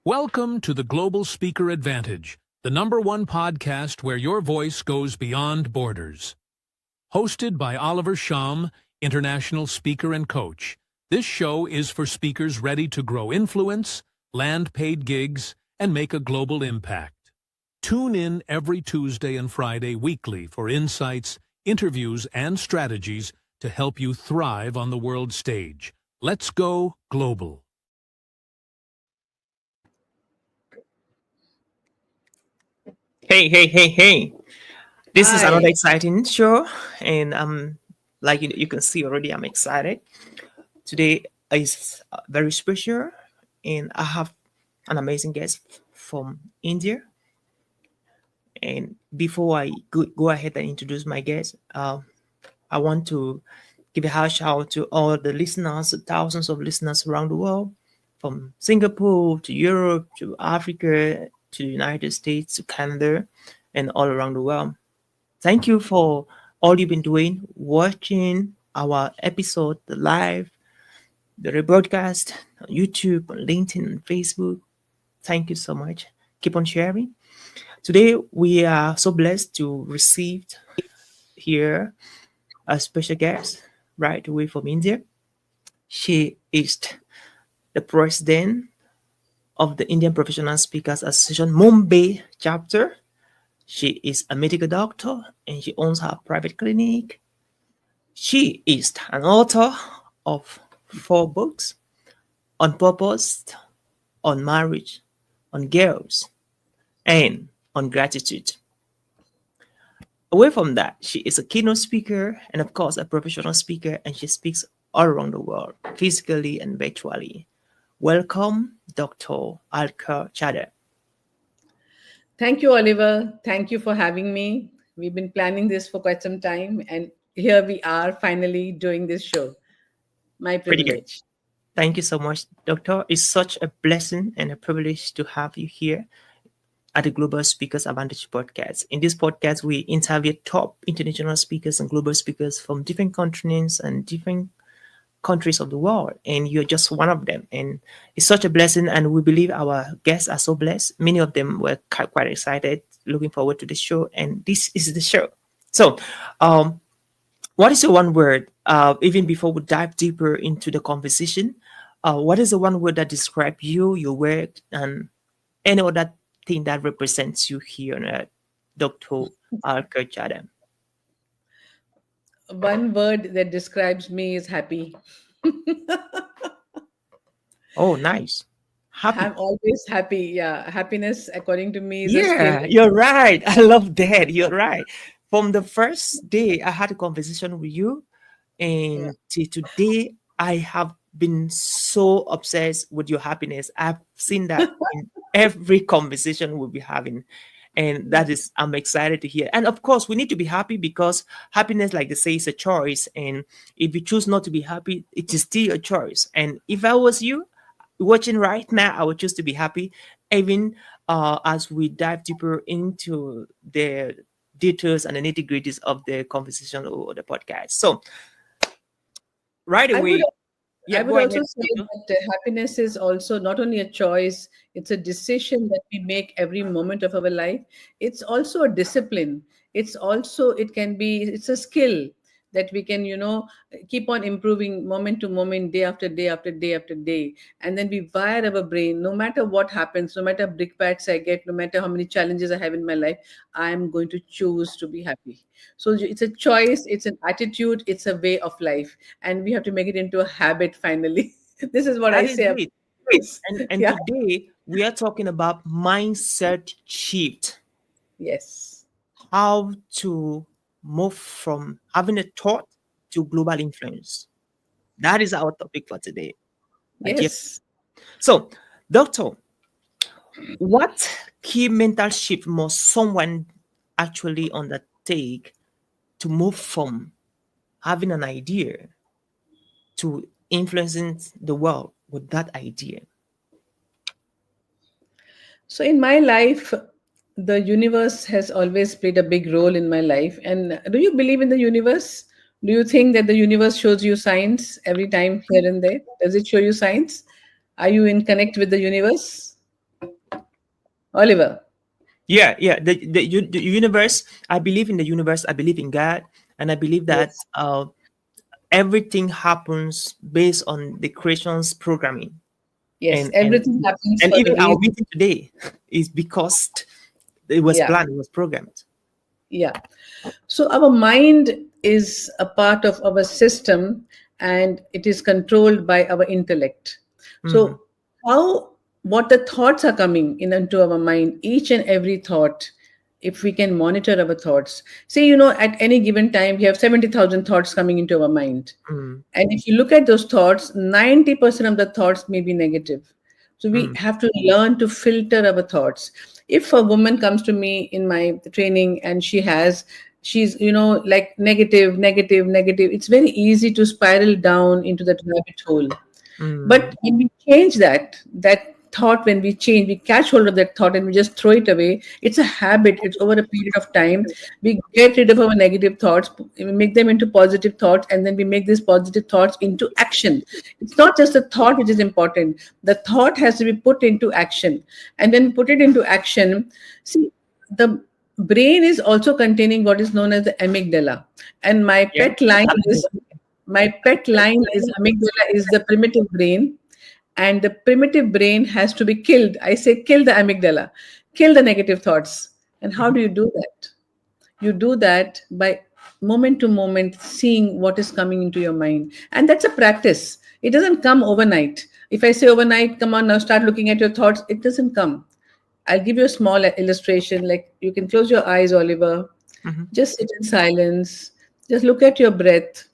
Welcome to the Global Speaker Advantage, the #1 podcast where your voice goes beyond borders. Hosted by Oliver Sham, international speaker and coach, this show is for speakers ready to grow influence, land paid gigs, and make a global impact. Tune in every Tuesday and Friday weekly for insights, interviews, and strategies to help you thrive on the world stage. Let's go global. Hey. This is another Hi. exciting show, and like you can see already, I'm excited. Today is very special, and I have an amazing guest from India. And before I go ahead and introduce my guest, I want to give a shout out to all the listeners, thousands of listeners around the world, from Singapore to Europe to Africa to the United States to Canada and all around the world. Thank you for all you've been doing, watching our episode, the live, the rebroadcast on YouTube, on LinkedIn, and Facebook. Thank you so much. Keep on sharing. Today, we are so blessed to receive here a special guest right away from India. She is the president of the Indian Professional Speakers Association Mumbai chapter. She is a medical doctor and she owns her private clinic. She is an author of 4 books on purpose, on marriage, on girls, and on gratitude. Away from that, she is a keynote speaker and, of course, a professional speaker, and she speaks all around the world, physically and virtually. Welcome, Dr. Alka Chadha. Thank you, Oliver. Thank you for having me. We've been planning this for quite some time, and here we are finally doing this show. My Pretty good. privilege. Thank you so much, Doctor. It's such a blessing and a privilege to have you here at the Global Speakers Advantage podcast. In this podcast, we interview top international speakers and global speakers from different continents and different countries of the world, and you're just one of them. And it's such a blessing, and we believe our guests are so blessed. Many of them were quite excited, looking forward to the show, and this is the show. So, what is the one word, even before we dive deeper into the conversation, what is the one word that describes you, your work, and any other thing that represents you here on Earth, Dr. Alka Chadha? One word that describes me is happy. Oh, nice. Happy. I'm always happy. Yeah. Happiness, according to me, is a Yeah, skill. you're right. I love that. You're right. From the first day I had a conversation with you, Yeah. and till today, I have been so obsessed with your happiness. I've seen that in every conversation we'll be having. And that is, I'm excited to hear. And of course, we need to be happy because happiness, like they say, is a choice. And if you choose not to be happy, it is still a choice. And if I was you watching right now, I would choose to be happy, even as we dive deeper into the details and the nitty gritties of the conversation or the podcast. So, right I would away, I yeah, would go ahead. also say that happiness is also not only a choice, it's a decision that we make every moment of our life. It's also a discipline. It can be, it's a skill that we can, keep on improving moment to moment, day after day after day after day. And then we wire our brain, no matter what happens, no matter brickbats I get, no matter how many challenges I have in my life, I'm going to choose to be happy. So it's a choice, it's an attitude, it's a way of life, and we have to make it into a habit finally. This is what I That is say about it. this. And Yeah. today we are talking about mindset shift, Yes. how to move from having a thought to global influence. That is our topic for today. my dear. Yes. So, Doctor, what key mental shift must someone actually undertake to move from having an idea to influencing the world with that idea? So in my life, the universe has always played a big role in my life. And do you believe in the universe? Do you think that the universe shows you signs every time here and there? Does it show you signs? Are you in connect with the universe? Oliver. Yeah. The universe. I believe in the universe. I believe in God, and I believe that Yes. everything happens based on the creation's programming, Yes. and and Everything happens and for even a our reason. meeting today is because it was Yeah. planned, it was programmed. Yeah. So our mind is a part of our system and it is controlled by our intellect. Mm-hmm. So how what the thoughts are coming in into our mind, each and every thought, if we can monitor our thoughts. Say, at any given time, we have 70,000 thoughts coming into our mind. Mm-hmm. And if you look at those thoughts, 90% of the thoughts may be negative. So we Mm-hmm. have to learn to filter our thoughts. If a woman comes to me in my training and she's, like negative, negative, negative, it's very easy to spiral down into that rabbit hole. Mm-hmm. But when we change that thought, when we catch hold of that thought and we just throw it away, it's a habit. It's over a period of time. We get rid of our negative thoughts, we make them into positive thoughts, and then we make these positive thoughts into action. It's not just the thought which is important. The thought has to be put into action. And then put it into action. See, the brain is also containing what is known as the amygdala. And Yeah. my pet line is amygdala is the primitive brain, and the primitive brain has to be killed. I say kill the amygdala, kill the negative thoughts. And how Mm-hmm. do you do that? You do that by moment to moment seeing what is coming into your mind. And that's a practice. It doesn't come overnight. If I say overnight, come on now, start looking at your thoughts, it doesn't come. I'll give you a small illustration. Like you can close your eyes, Oliver. Mm-hmm. Just sit in silence. Just look at your breath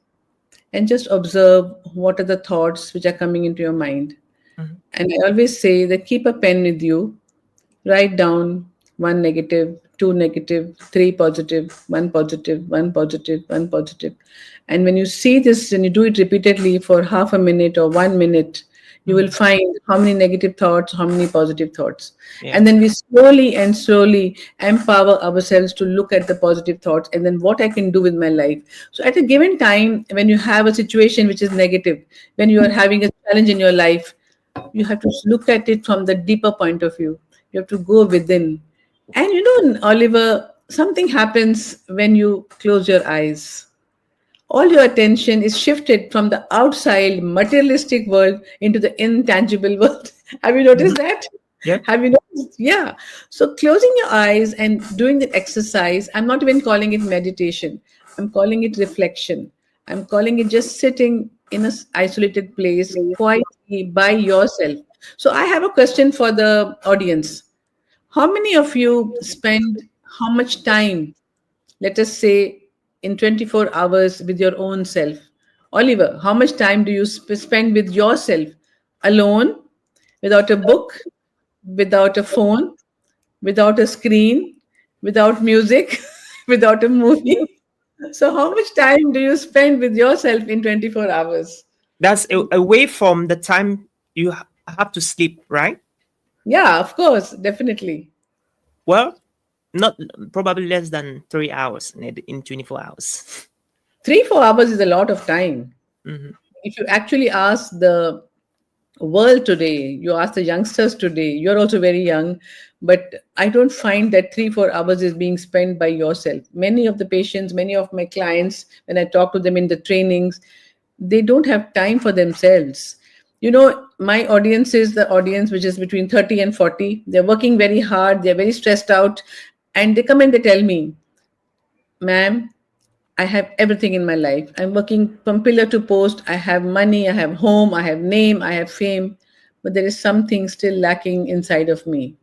and just observe what are the thoughts which are coming into your mind. Mm-hmm. And I always say that keep a pen with you, write down one negative, two negative, three positive, one positive, one positive, one positive. And when you see this and you do it repeatedly for half a minute or 1 minute, you will Mm-hmm. find how many negative thoughts, how many positive thoughts. Yeah. And then we slowly and slowly empower ourselves to look at the positive thoughts and then what I can do with my life. So at a given time, when you have a situation which is negative, when you are having a challenge in your life, you have to look at it from the deeper point of view. You have to go within. And Oliver, something happens when you close your eyes. All your attention is shifted from the outside materialistic world into the intangible world. Have you Mm-hmm. noticed that? Yeah. Have you noticed? Yeah. So closing your eyes and doing the exercise, I'm not even calling it meditation. I'm calling it reflection. I'm calling it just sitting in a isolated place quietly by yourself. So I have a question for the audience. How many of you spend how much time, let us say, in 24 hours with your own self? Oliver, how much time do you spend with yourself alone, without a book, without a phone, without a screen, without music, without a movie? So, how much time do you spend with yourself in 24 hours? That's away from the time you have to sleep, right? Yeah, of course, definitely. Well, not probably less than 3 hours in 24 hours. 3, 4 hours is a lot of time. Mm-hmm. If you actually ask the world today, you ask the youngsters today, you're also very young, but I don't find that 3, 4 hours is being spent by yourself. Many of the patients, many of my clients, when I talk to them in the trainings, they don't have time for themselves. My audience is the audience which is between 30 and 40. They're working very hard, they're very stressed out, and they come and they tell me, ma'am, I have everything in my life. I'm working from pillar to post. I have money, I have home, I have name, I have fame, but there is something still lacking inside of me.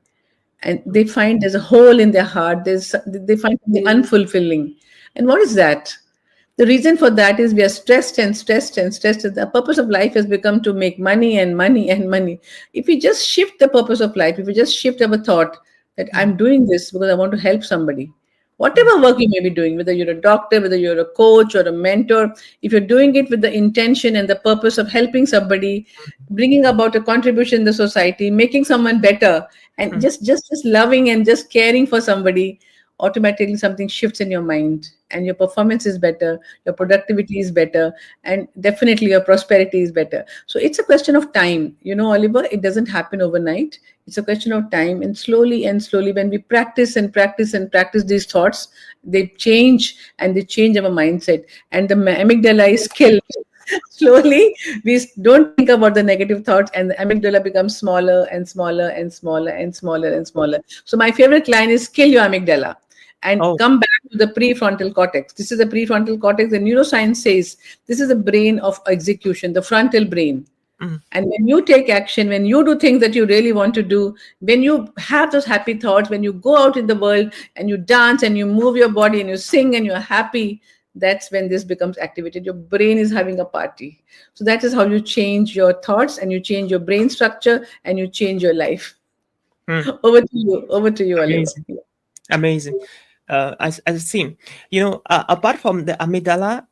And they find there's a hole in their heart. They find something unfulfilling. And what is that? The reason for that is we are stressed and stressed and stressed. The purpose of life has become to make money and money and money. If we just shift the purpose of life, if we just shift our thought that I'm doing this because I want to help somebody, whatever work you may be doing, whether you're a doctor, whether you're a coach or a mentor, if you're doing it with the intention and the purpose of helping somebody, bringing about a contribution in the society, making someone better, and Mm-hmm. just loving and just caring for somebody, automatically something shifts in your mind, and your performance is better, your productivity is better, and definitely your prosperity is better. So it's a question of time, Oliver. It doesn't happen overnight. It's a question of time, and slowly, when we practice and practice and practice these thoughts, they change, and they change our mindset, and the amygdala is killed. Slowly, we don't think about the negative thoughts, and the amygdala becomes smaller and smaller and smaller and smaller and smaller. So my favorite line is kill your amygdala and Oh. come back to the prefrontal cortex. This is the prefrontal cortex. The neuroscience says this is the brain of execution, the frontal brain. Mm. And when you take action, when you do things that you really want to do, when you have those happy thoughts, when you go out in the world and you dance and you move your body and you sing and you're happy, that's when this becomes activated. Your brain is having a party. So that is how you change your thoughts, and you change your brain structure, and you change your life. Mm. Over to you. Over to you, Oliver. Amazing. Amazing. As a theme, apart from the amygdala,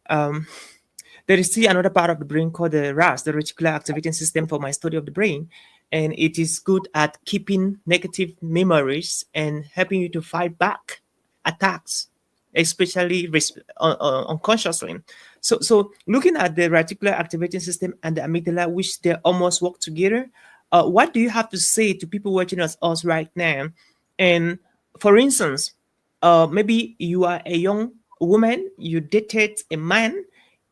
there is still another part of the brain called the RAS, the reticular activating system, for my study of the brain. And it is good at keeping negative memories and helping you to fight back attacks, especially unconsciously. So looking at the reticular activating system and the amygdala, which they almost work together, what do you have to say to people watching us right now? And for instance, maybe you are a young woman, you dated a man,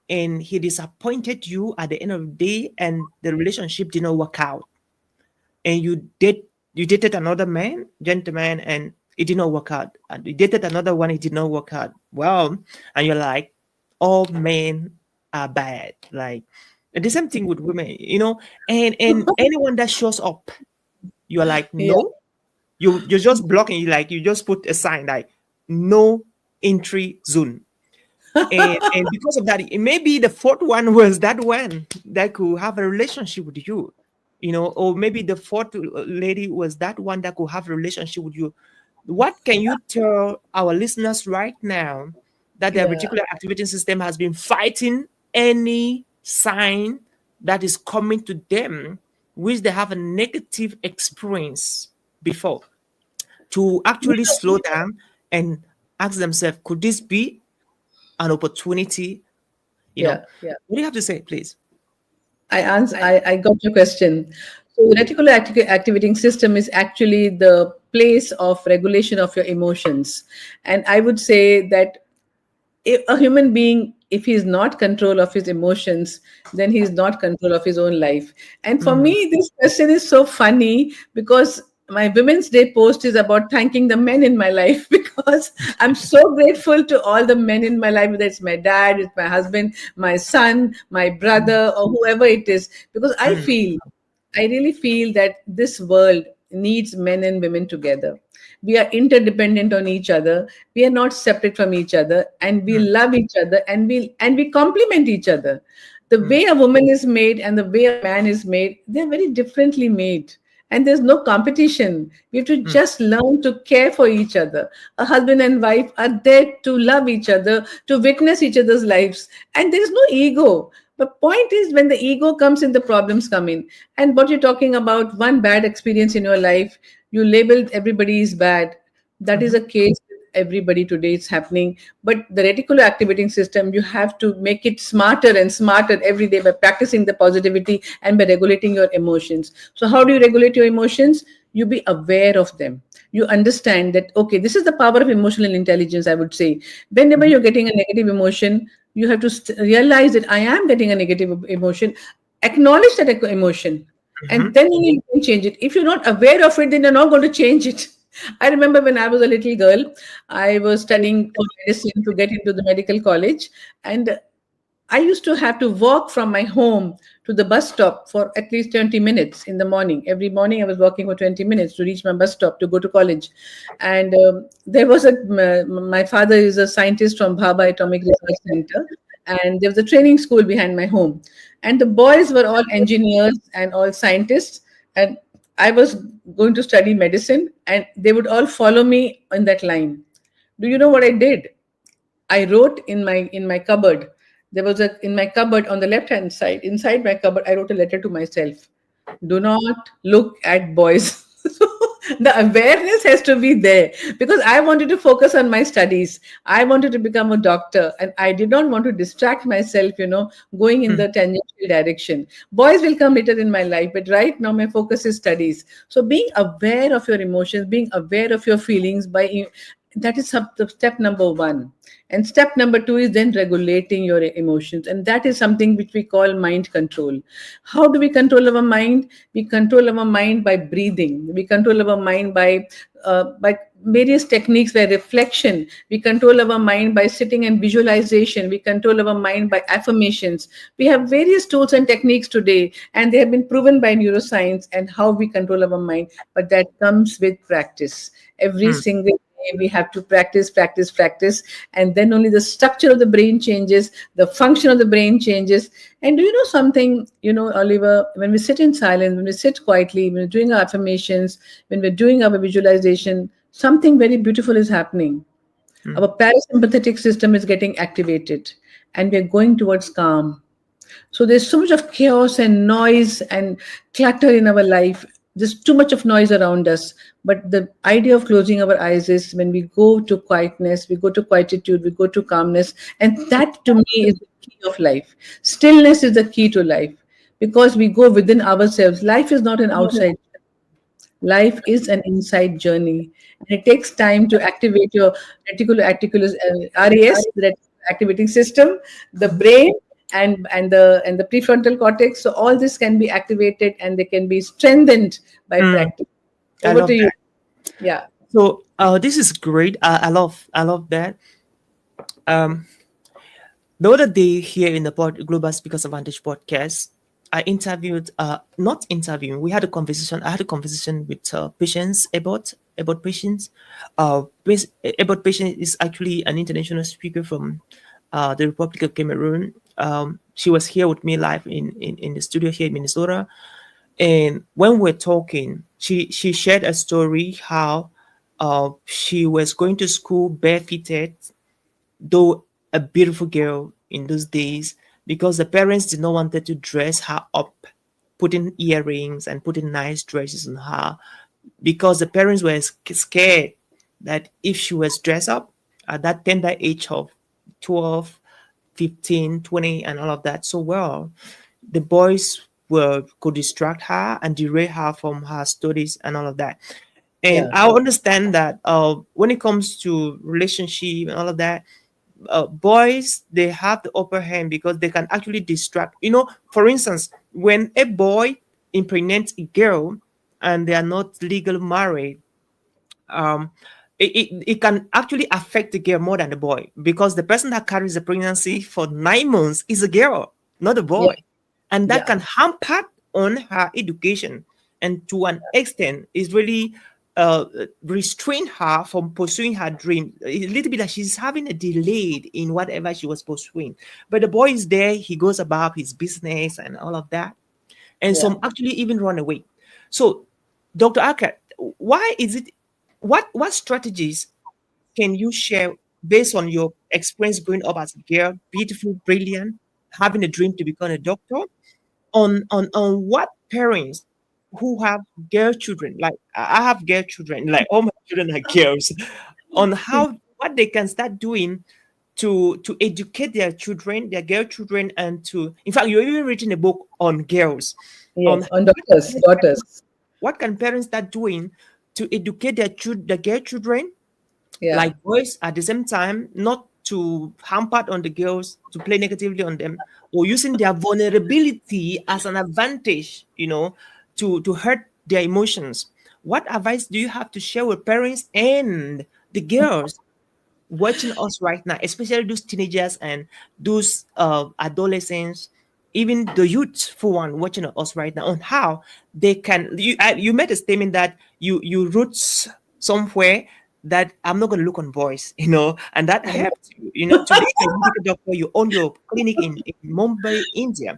and he disappointed you at the end of the day, and the relationship did not work out. And you dated another gentleman, and it did not work out. And you dated another one, it did not work out. Well, and you're like, all men are bad. Like, and the same thing with women, and anyone that shows up, you're like, Yeah. no. You're just blocking. You just put a sign like no entry zone. And because of that, it maybe the fourth one was that one that could have a relationship with you, or maybe the fourth lady was that one that could have a relationship with you. What can you tell our listeners right now that their Yeah. reticular activating system has been fighting any sign that is coming to them, which they have a negative experience before, to actually slow down and ask themselves, could this be an opportunity? Yeah. Yeah. What do you have to say, please? I got your question. So the reticular activating system is actually the place of regulation of your emotions. And I would say that if a human being, if he is not control of his emotions, then he is not control of his own life. And for Mm, me, this question is so funny because my Women's Day post is about thanking the men in my life because I'm so grateful to all the men in my life, whether it's my dad, it's my husband, my son, my brother, or whoever it is, because mm, I really feel that this world needs men and women together. We are interdependent on each other. We are not separate from each other, and we mm, love each other, and we complement each other. The mm, way a woman is made and the way a man is made, they're very differently made. And there's no competition. We have to mm, just learn to care for each other. A husband and wife are there to love each other, to witness each other's lives. And there is no ego. But point is, when the ego comes in, the problems come in. And what you're talking about, one bad experience in your life, you labeled everybody is bad. That is mhm, a case with everybody today. It's happening. But the reticular activating system, you have to make it smarter and smarter every day by practicing the positivity and by regulating your emotions. So, how do you regulate your emotions? You be aware of them. You understand that, okay, this is the power of emotional intelligence, I would say. Whenever mhm, you're getting a negative emotion, you have to realize that I am getting a negative emotion, acknowledge that emotion, and mhm, then only you can change it. If you're not aware of it, then you're not going to change it. I remember when I was a little girl, I was studying for medicine to get into the medical college, and I used to have to walk from my home to the bus stop for at least 20 minutes in the morning. Every morning, I was walking for 20 minutes to reach my bus stop to go to college. And there was my father is a scientist from Bhabha Atomic Research Center, and there was a training school behind my home. And the boys were all engineers and all scientists. And I was going to study medicine, and they would all follow me in that line. Do you know what I did? I wrote in my cupboard. There was a in my cupboard on the left hand side, inside my cupboard, I wrote a letter to myself. Do not look at boys. So The awareness has to be there, because I wanted to focus on my studies. I wanted to become a doctor, and I did not want to distract myself, going in Mm, the tangential direction. Boys will come later in my life, but right now my focus is studies. So being aware of your emotions, being aware of your feelings, that is the step number one. And step number two is then regulating your emotions. And that is something which we call mind control. How do we control our mind? We control our mind by breathing. We control our mind by various techniques, by reflection. We control our mind by sitting and visualization. We control our mind by affirmations. We have various tools and techniques today, and they have been proven by neuroscience and how we control our mind. But that comes with practice. Every mm, single day we have to practice, practice, practice, and then only the structure of the brain changes, the function of the brain changes. And do you know something, Oliver, when we sit in silence, when we sit quietly, when we're doing our affirmations, when we're doing our visualization, something very beautiful is happening. mm, Our parasympathetic system is getting activated, and we're going towards calm. So there's so much of chaos and noise and clutter in our life. There's too much of noise around us. But the idea of closing our eyes is when we go to quietness, we go to quietude, we go to calmness. And that to me is the key of life. Stillness is the key to life, because we go within ourselves. Life is not an outside. Life is an inside journey, and it takes time to activate your RAS, the activating system, the brain, and the prefrontal cortex. So all this can be activated, and they can be strengthened by mm. practice. I Over to love you. that. Yeah. So this is great. I love that. Um, the other day here in the Global Speakers Advantage podcast, I interviewed, not interviewing, we had a conversation. I had a conversation with patients about patients. About patient is actually an international speaker from the Republic of Cameroon. She was here with me live in the studio here in Minnesota. And when we're talking, she shared a story how she was going to school barefooted, though a beautiful girl in those days, because the parents did not wanted to dress her up, putting earrings and putting nice dresses on her, because the parents were scared that if she was dressed up at that tender age of 12, 15, 20, and all of that so well, the boys were could distract her and derail her from her studies and all of that. And Yeah. I understand that when it comes to relationship and all of that, boys, they have the upper hand because they can actually distract. For instance, when a boy impregnates a girl and they are not legally married, um it can actually affect the girl more than the boy, because the person that carries the pregnancy for 9 months is a girl, not a Yeah. boy. And that Yeah. can hamper on her education, and to an extent is really restrain her from pursuing her dream a little bit, that she's having a delayed in whatever she was pursuing. But the boy is there, he goes about his business and all of that, and Yeah. some actually even run away. So, Dr. Alka, why is it, what strategies can you share based on your experience growing up as a girl, beautiful, brilliant, having a dream to become a doctor, on what parents who have girl children, like I have girl children, like all my children are girls, on how what they can start doing to educate their children, their girl children, and to, in fact, you're even written a book on girls, on Yes. On daughters. what can parents start doing to educate their girl children, Yeah. like boys, at the same time, not to hamper on the girls, to play negatively on them, or using their vulnerability as an advantage, to hurt their emotions. What advice do you have to share with parents and the girls watching us right now, especially those teenagers and those adolescents, even the youth for one watching us right now, on how they can. You made a statement that you roots somewhere that I'm not going to look on boys, and that helped you. Today you're a medical doctor, you own your clinic in Mumbai, India.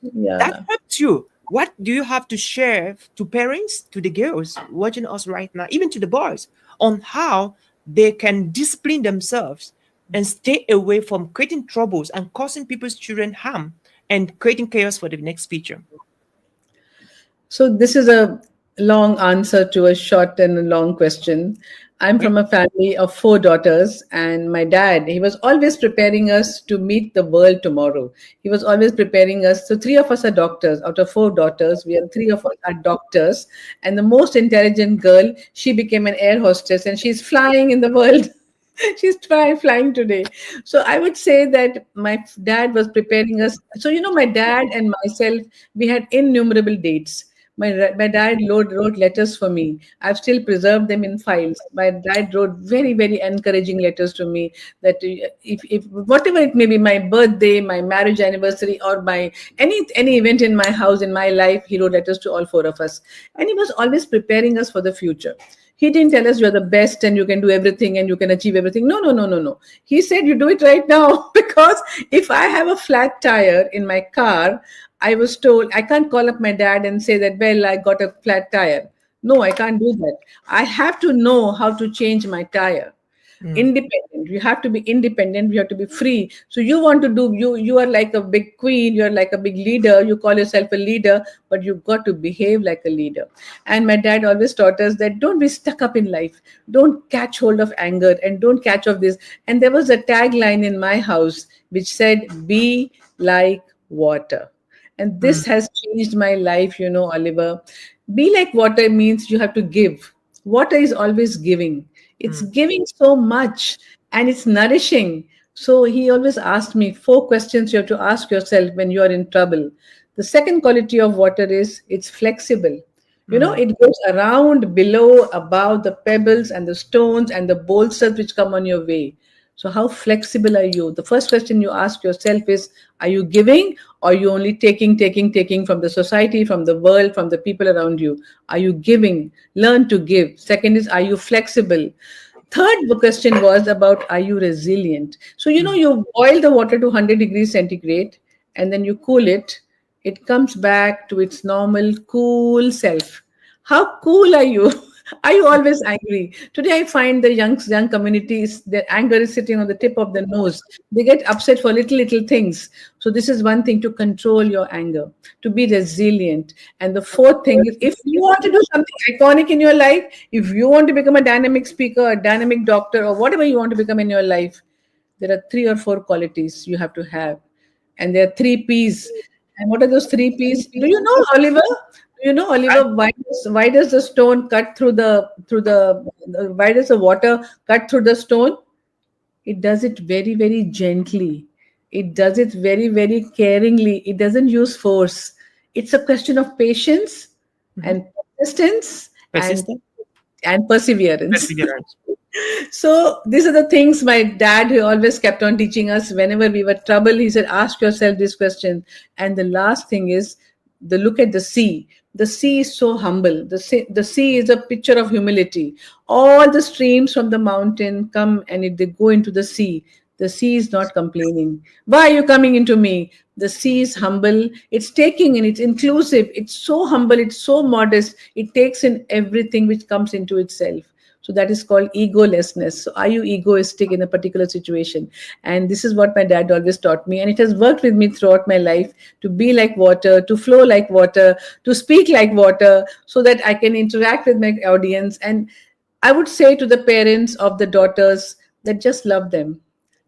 That Yeah. helped you. What do you have to share to parents, to the girls watching us right now, even to the boys, on how they can discipline themselves and stay away from creating troubles and causing people's children harm and creating chaos for the next future? So this is a long answer to a short and a long question. I'm Yeah. from a family of four daughters, and my dad, he was always preparing us to meet the world tomorrow. He was always preparing us. So, three of us are doctors. Out of four daughters, we are three of us are doctors. And the most intelligent girl, she became an air hostess, and she's flying in the world. She's flying today. So I would say that my dad was preparing us. So, my dad and myself, we had innumerable dates. My dad wrote letters for me. I've still preserved them in files. My dad wrote very, very encouraging letters to me that if whatever it may be, my birthday, my marriage anniversary, or my any event in my house, in my life, he wrote letters to all four of us. And he was always preparing us for the future. He didn't tell us you're the best and you can do everything and you can achieve everything. No, no, no, no, no. He said you do it right now because if I have a flat tire in my car, I was told I can't call up my dad and say that, well, I got a flat tire. No, I can't do that. I have to know how to change my tire. Mm, Independent. You have to be independent. You have to be free. So you want to do, you are like a big queen, you're like a big leader, you call yourself a leader, but you've got to behave like a leader. And my dad always taught us that don't be stuck up in life, don't catch hold of anger, and don't catch of this. And there was a tagline in my house which said, be like water. And mm, this has changed my life, Oliver. Be like water means you have to give. Water is always giving. It's mm, giving so much and it's nourishing. So he always asked me four questions you have to ask yourself when you are in trouble. The second quality of water is it's flexible. mm, It goes around, below, above the pebbles and the stones and the boulders which come on your way. So, how flexible are you? The first question you ask yourself is, are you giving or are you only taking from the society, from the world, from the people around you? Are you giving? Learn to give. Second is, are you flexible? Third question was about, are you resilient? So, mm, you boil the water to 100 degrees centigrade and then you cool it. It comes back to its normal cool self. How cool are you? Are you always angry? Today, I find the young communities, their anger is sitting on the tip of the nose. They get upset for little things. So this is one thing to control your anger, to be resilient. And the fourth thing is, if you want to do something iconic in your life, if you want to become a dynamic speaker, a dynamic doctor, or whatever you want to become in your life, there are three or four qualities you have to have, and there are three P's. And what are those three P's? Do you know, Oliver? Do you know, I, Oliver? Why does the stone cut through the why does the water cut through the stone? It does it very, very gently. It does it very, very caringly. It doesn't use force. It's a question of patience mhm. and persistence Persistent, and perseverance. perseverance. So these are the things my dad who always kept on teaching us whenever we were trouble. He said, ask yourself this question. And the last thing is the look at the sea. The sea is so humble. The sea is a picture of humility. All the streams from the mountain come and they go into the sea. The sea is not complaining. Why are you coming into me? The sea is humble. It's taking in, it's inclusive. It's so humble. It's so modest. It takes in everything which comes into itself. So that is called egolessness. So are you egoistic in a particular situation? And this is what my dad always taught me. And it has worked with me throughout my life to be like water, to flow like water, to speak like water, so that I can interact with my audience. And I would say to the parents of the daughters that just love them.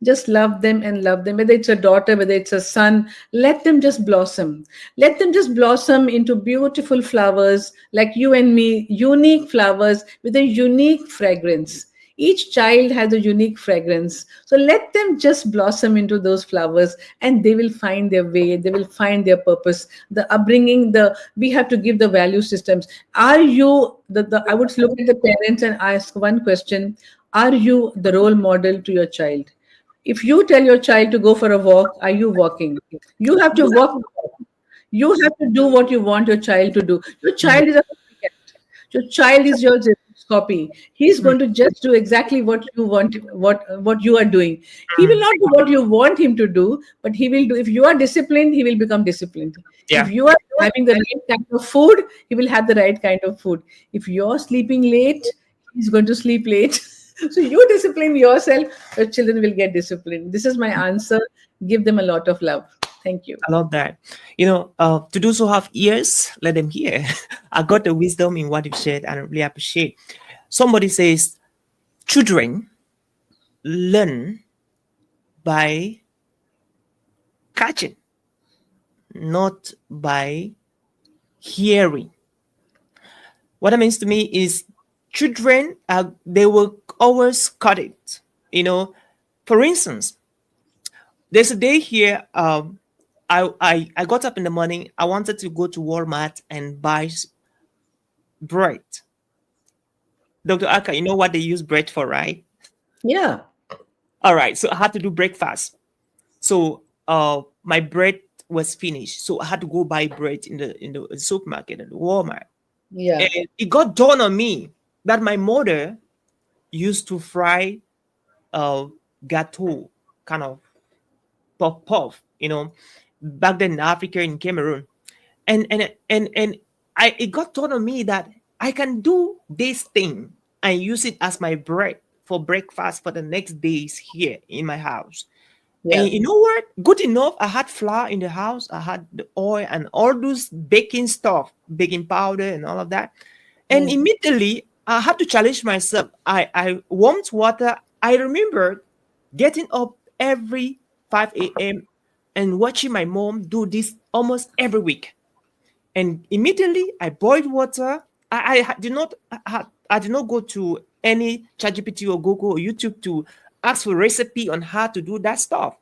Just love them and love them. Whether it's a daughter, whether it's a son, let them just blossom. Let them just blossom into beautiful flowers like you and me, unique flowers with a unique fragrance. Each child has a unique fragrance. So let them just blossom into those flowers and they will find their way, they will find their purpose. The upbringing, we have to give the value systems. Are you I would look at the parents and ask one question: are you the role model to your child? If you tell your child to go for a walk, are you walking? You have to walk. You have to do what you want your child to do. Your Mm, child is a copycat. Your child is your copy. He's mm, going to just do exactly what you want, what you are doing. He will mm. not do what you want him to do, but he will do. If you are disciplined, he will become disciplined. If Yeah. you are having the right kind of food, he will have the right kind of food. If you're sleeping late, he's going to sleep late. So you discipline yourself, your children will get disciplined. This is my answer. Give them a lot of love. Thank you. I love that. To those who have ears, let them hear. I got the wisdom in what you said, and I really appreciate. Somebody says, children learn by catching, not by hearing. What that means to me is children, they will always cut it. For instance, there's a day here. I got up in the morning. I wanted to go to Walmart and buy bread. Dr. Aka, you know what they use bread for, right? Yeah. All right. So I had to do breakfast. So my bread was finished. So I had to go buy bread in the supermarket at Walmart. Yeah. And it got dawned on me that my mother used to fry gâteau, kind of puff, back then in Africa, in Cameroon. And it got told on me that I can do this thing and use it as my bread for breakfast for the next days here in my house. Yeah. And you know what? Good enough. I had flour in the house. I had the oil and all those baking stuff, baking powder and all of that. And immediately I had to challenge myself. I warmed water. I remember getting up every 5 a.m. and watching my mom do this almost every week. And immediately I boiled water. I did not go to any ChatGPT or Google or YouTube to ask for recipe on how to do that stuff.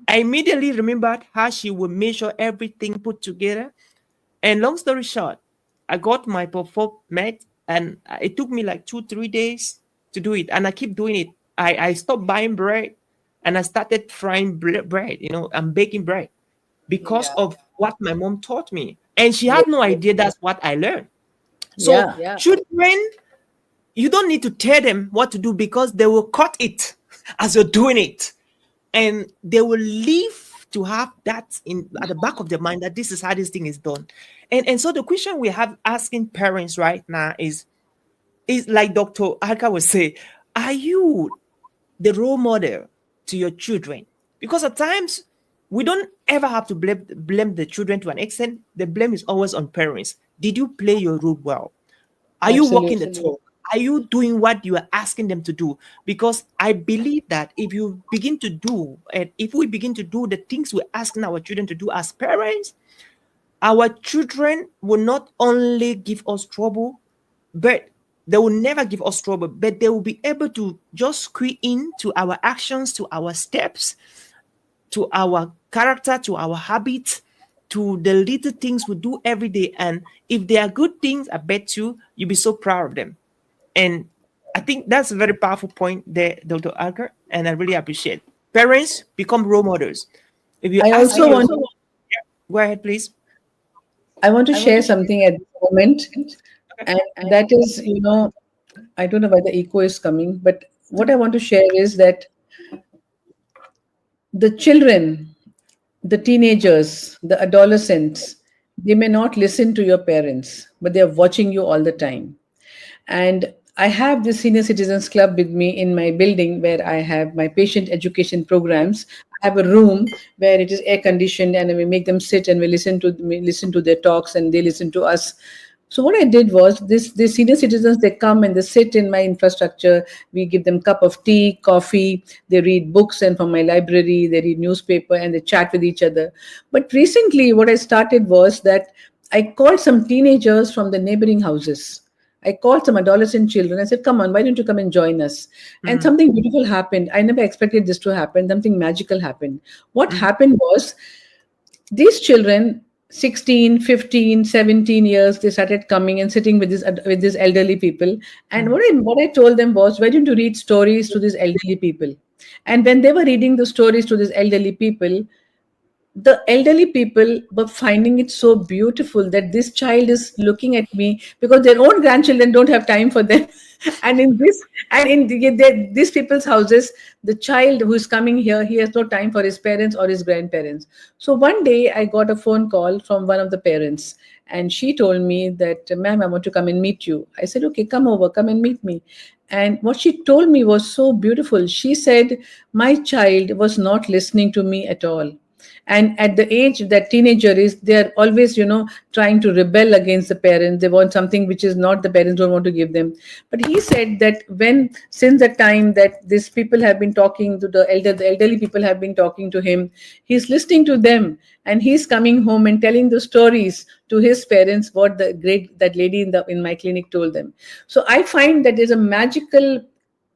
I immediately remembered how she would measure everything put together. And long story short, I got my perform met, and it took me like 2-3 days to do it. And I keep doing it. I stopped buying bread and I started frying bread, and baking bread because Yeah. of what my mom taught me. And she Yeah. had no idea that's what I learned. So Yeah. children, you don't need to tell them what to do because they will cut it as you're doing it. And they will live to have that in at the back of their mind that this is how this thing is done. And so the question we have asking parents right now is like Dr. Alka would say, are you the role model to your children? Because at times we don't ever have to blame the children to an extent. The blame is always on parents. Did you play your role well? Are you walking the Absolutely. talk? Are you doing what you are asking them to do? Because I believe that if you begin to do, and if we begin to do the things we're asking our children to do as parents, our children will not only give us trouble, but they will never give us trouble, but they will be able to just key in to our actions, to our steps, to our character, to our habits, to the little things we do every day. And if they are good things, I bet you'll be so proud of them. And I think that's a very powerful point there, Dr. Alker, and I really appreciate. Parents become role models. If you I ask also your want go ahead, please. I want to share something at this moment, Okay. and that is, I don't know why the echo is coming, but what I want to share is that the children, the teenagers, the adolescents, they may not listen to your parents, but they are watching you all the time. And I have this senior citizens club with me in my building where I have my patient education programs. I have a room where it is air conditioned, and we make them sit and we listen to their talks, and they listen to us. So what I did was these senior citizens, they come and they sit in my infrastructure. We give them cup of tea, coffee. They read books and from my library. They read newspaper and they chat with each other. But recently, what I started was that I called some teenagers from the neighboring houses. I called some adolescent children. I said, "Come on, why don't you come and join us?" And Mm, something beautiful happened. I never expected this to happen. Something magical happened. What mm, happened was these children, 16, 15, 17 years, they started coming and sitting with these elderly people. And mm, what I told them was, why don't you read stories to these elderly people? And when they were reading the stories to these elderly people, the elderly people were finding it so beautiful that this child is looking at me, because their own grandchildren don't have time for them. And in these people's houses, the child who is coming here, he has no time for his parents or his grandparents. So one day I got a phone call from one of the parents, and she told me that, "Ma'am, I want to come and meet you." I said, "Okay, come over, come and meet me." And what she told me was so beautiful. She said, "My child was not listening to me at all. And at the age that teenager is, they are always, trying to rebel against the parents. They want something which is not, the parents don't want to give them. But he said that since the time that these people have been talking to the elderly people have been talking to him, he's listening to them, and he's coming home and telling the stories to his parents what that lady in my clinic told them. So I find that there's a magical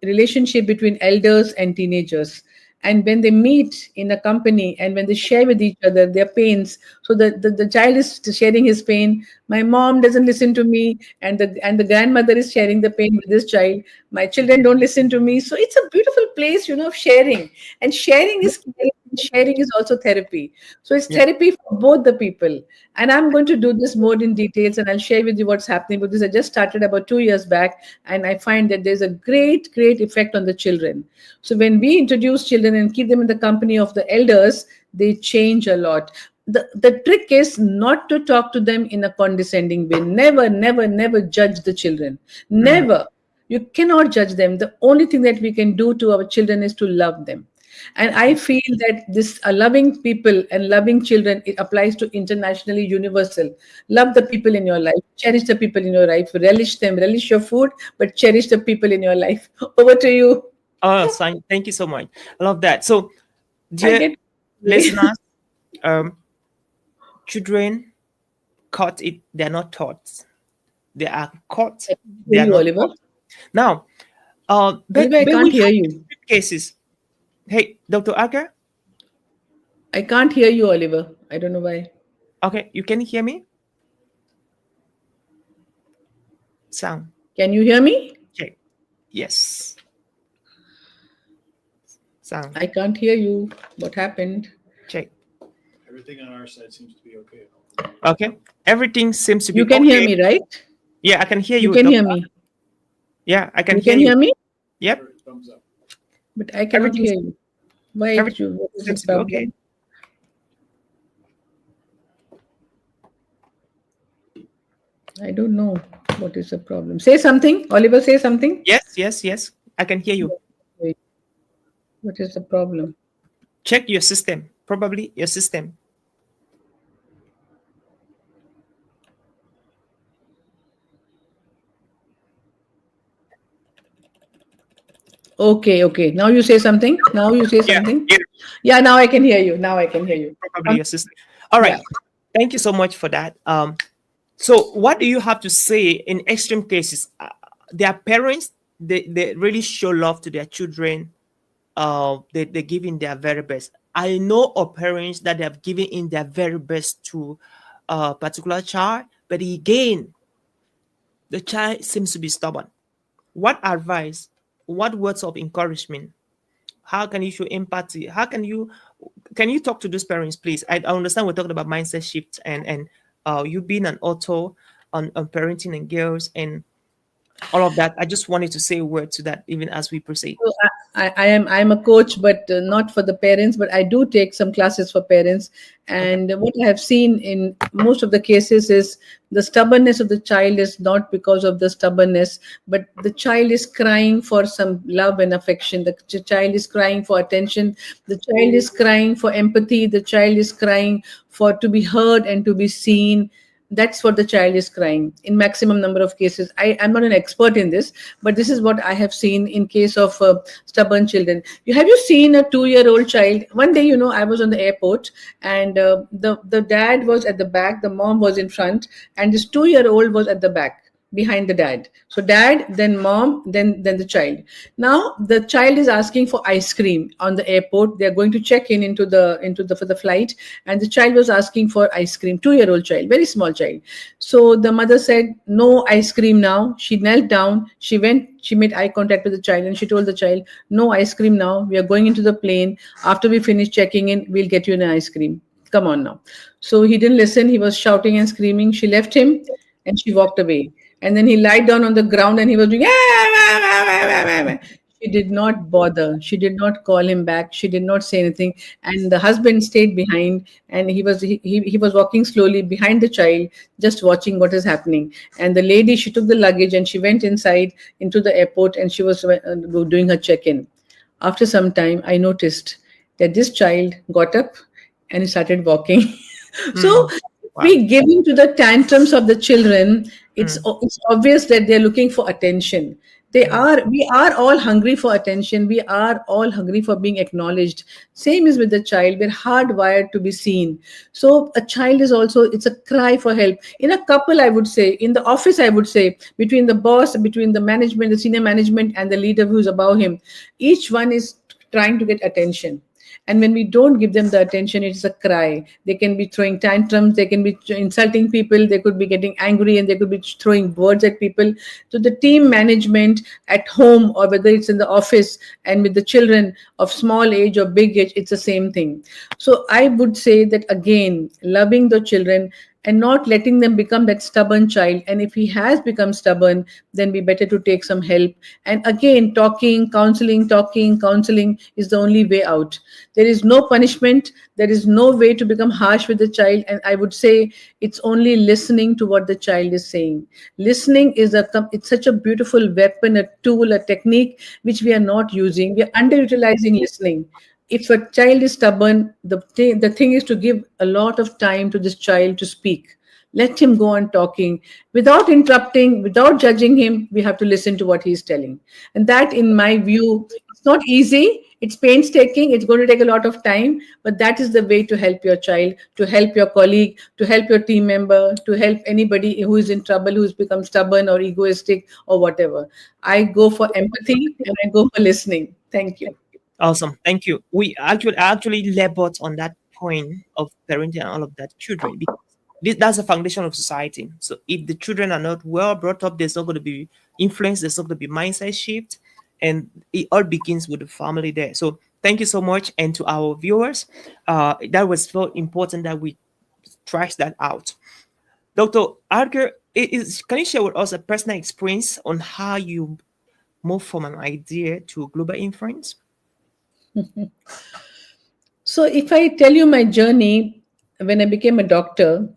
relationship between elders and teenagers, and when they meet in a company and when they share with each other their pains, so the child is sharing his pain, my mom doesn't listen to me, and the grandmother is sharing the pain with this child, my children don't listen to me. So it's a beautiful place, of sharing, and sharing is caring, and sharing is also therapy. So it's Yeah. therapy for both the people. And I'm going to do this more in details, and I'll share with you what's happening with this. I just started about 2 years back, and I find that there's a great effect on the children. So when we introduce children and keep them in the company of the elders, they change a lot. The trick is not to talk to them in a condescending way. Never judge the children. Mhm. Never. You cannot judge them. The only thing that we can do to our children is to love them. And I feel that this loving people and loving children, it applies to internationally universal. Love the people in your life, cherish the people in your life, relish them, relish your food, but cherish the people in your life. Over to you. Oh, thank you so much. I love that. So, I dear get listeners, um, children caught it. They're not taught. They are caught. They hear are you, not Oliver. taught. Now, Oliver, I but can't we hear have you. cases. Hey, Dr. Alka. I can't hear you, Oliver. I don't know why. Okay, you can hear me? Sound. Can you hear me? Check. Yes. Sound. I can't hear you. What happened? Check. Everything on our side seems to be okay. Okay. Everything seems to be You can hear okay. me, right? Yeah, I can hear You you, can Doctor. hear me. Yeah, I can You hear can you. hear me, Yep. Thumbs up. but I cannot Everything hear you. Why? everything What is the seems to be okay. problem? I don't know what is the problem. Say something, Oliver. Say something. Yes. I can hear you. Wait, what is the problem? Check your system. Probably your system. Okay. Now you say something. Now you say Yeah, something. Yeah, now I can hear you. Now I can hear you. probably your system. All Yeah. right. Thank you so much for that. So what do you have to say in extreme cases? Their parents, they really show love to their children. They give in their very best. I know of parents that they have given in their very best to a particular child, but again, the child seems to be stubborn. What advice, what words of encouragement, how can you show empathy, how can you talk to those parents, please? I understand we're talking about mindset shift, and you being an author on parenting and girls and all of that. I just wanted to say a word to that even as we proceed. So I'm a coach, but not for the parents. But I do take some classes for parents, Okay. and what I have seen in most of the cases is the stubbornness of the child is not because of the stubbornness, but the child is crying for some love and affection. The child is crying for attention. The child is crying for empathy. The child is crying for to be heard and to be seen. That's what the child is crying in maximum number of cases. I'm not an expert in this, but this is what I have seen in case of stubborn children. Have you seen a 2-year-old child? One day, I was on the airport, and the dad was at the back, the mom was in front, and this 2-year-old was at the back behind the dad. So dad, then mom, then the child. Now the child is asking for ice cream on the airport. They are going to check in into the for the flight, and the child was asking for ice cream. 2-year-old child, very small child. So the mother said no ice cream now. She knelt down. She made eye contact with the child, and she told the child, no ice cream now. We are going into the plane. After we finish checking in, we'll get you an ice cream. Come on now. So he didn't listen. He was shouting and screaming. She left him, and she walked away. And then he lied down on the ground, and he was doing, she did not bother. She did not call him back. She did not say anything. And the husband stayed behind, and he was walking slowly behind the child, just watching what is happening. And the lady, she took the luggage and she went inside into the airport, and she was doing her check-in. After some time, I noticed that this child got up and he started walking. So Mm. Wow. we give in to the tantrums of the children. Mm. It's obvious that they're looking for attention. Mm. We are all hungry for attention. We are all hungry for being acknowledged. Same is with the child. We're hardwired to be seen. So a child is also, it's a cry for help. In a couple, I would say, in the office, I would say, between the boss, between the management, the senior management, and the leader who's above him, each one is trying to get attention. And when we don't give them the attention, it's a cry. They can be throwing tantrums, they can be insulting people, they could be getting angry, and they could be throwing words at people. So the team management at home, or whether it's in the office and with the children of small age or big age, it's the same thing. So I would say that again, loving the children and not letting them become that stubborn child. And if he has become stubborn, then we better to take some help. And again, talking, counseling is the only way out. There is no punishment. There is no way to become harsh with the child. And I would say it's only listening to what the child is saying. Listening is it's such a beautiful weapon, a tool, a technique which we are not using. We are underutilizing listening. If a child is stubborn, the thing is to give a lot of time to this child to speak. Let him go on talking without interrupting, without judging him. We have to listen to what he's telling. And that, in my view, it's not easy. It's painstaking. It's going to take a lot of time, but that is the way to help your child, to help your colleague, to help your team member, to help anybody who is in trouble, who's become stubborn or egoistic or whatever. I go for empathy and I go for listening. Thank you. Awesome. Thank you. We actually labored on that point of parenting and all of that children, because that's the foundation of society. So if the children are not well brought up, there's not going to be influence, there's not going to be mindset shift, and it all begins with the family there. So thank you so much. And to our viewers, that was so important that we trash that out. Dr. Arger, can you share with us a personal experience on how you move from an idea to global influence? So, if I tell you my journey, when I became a doctor,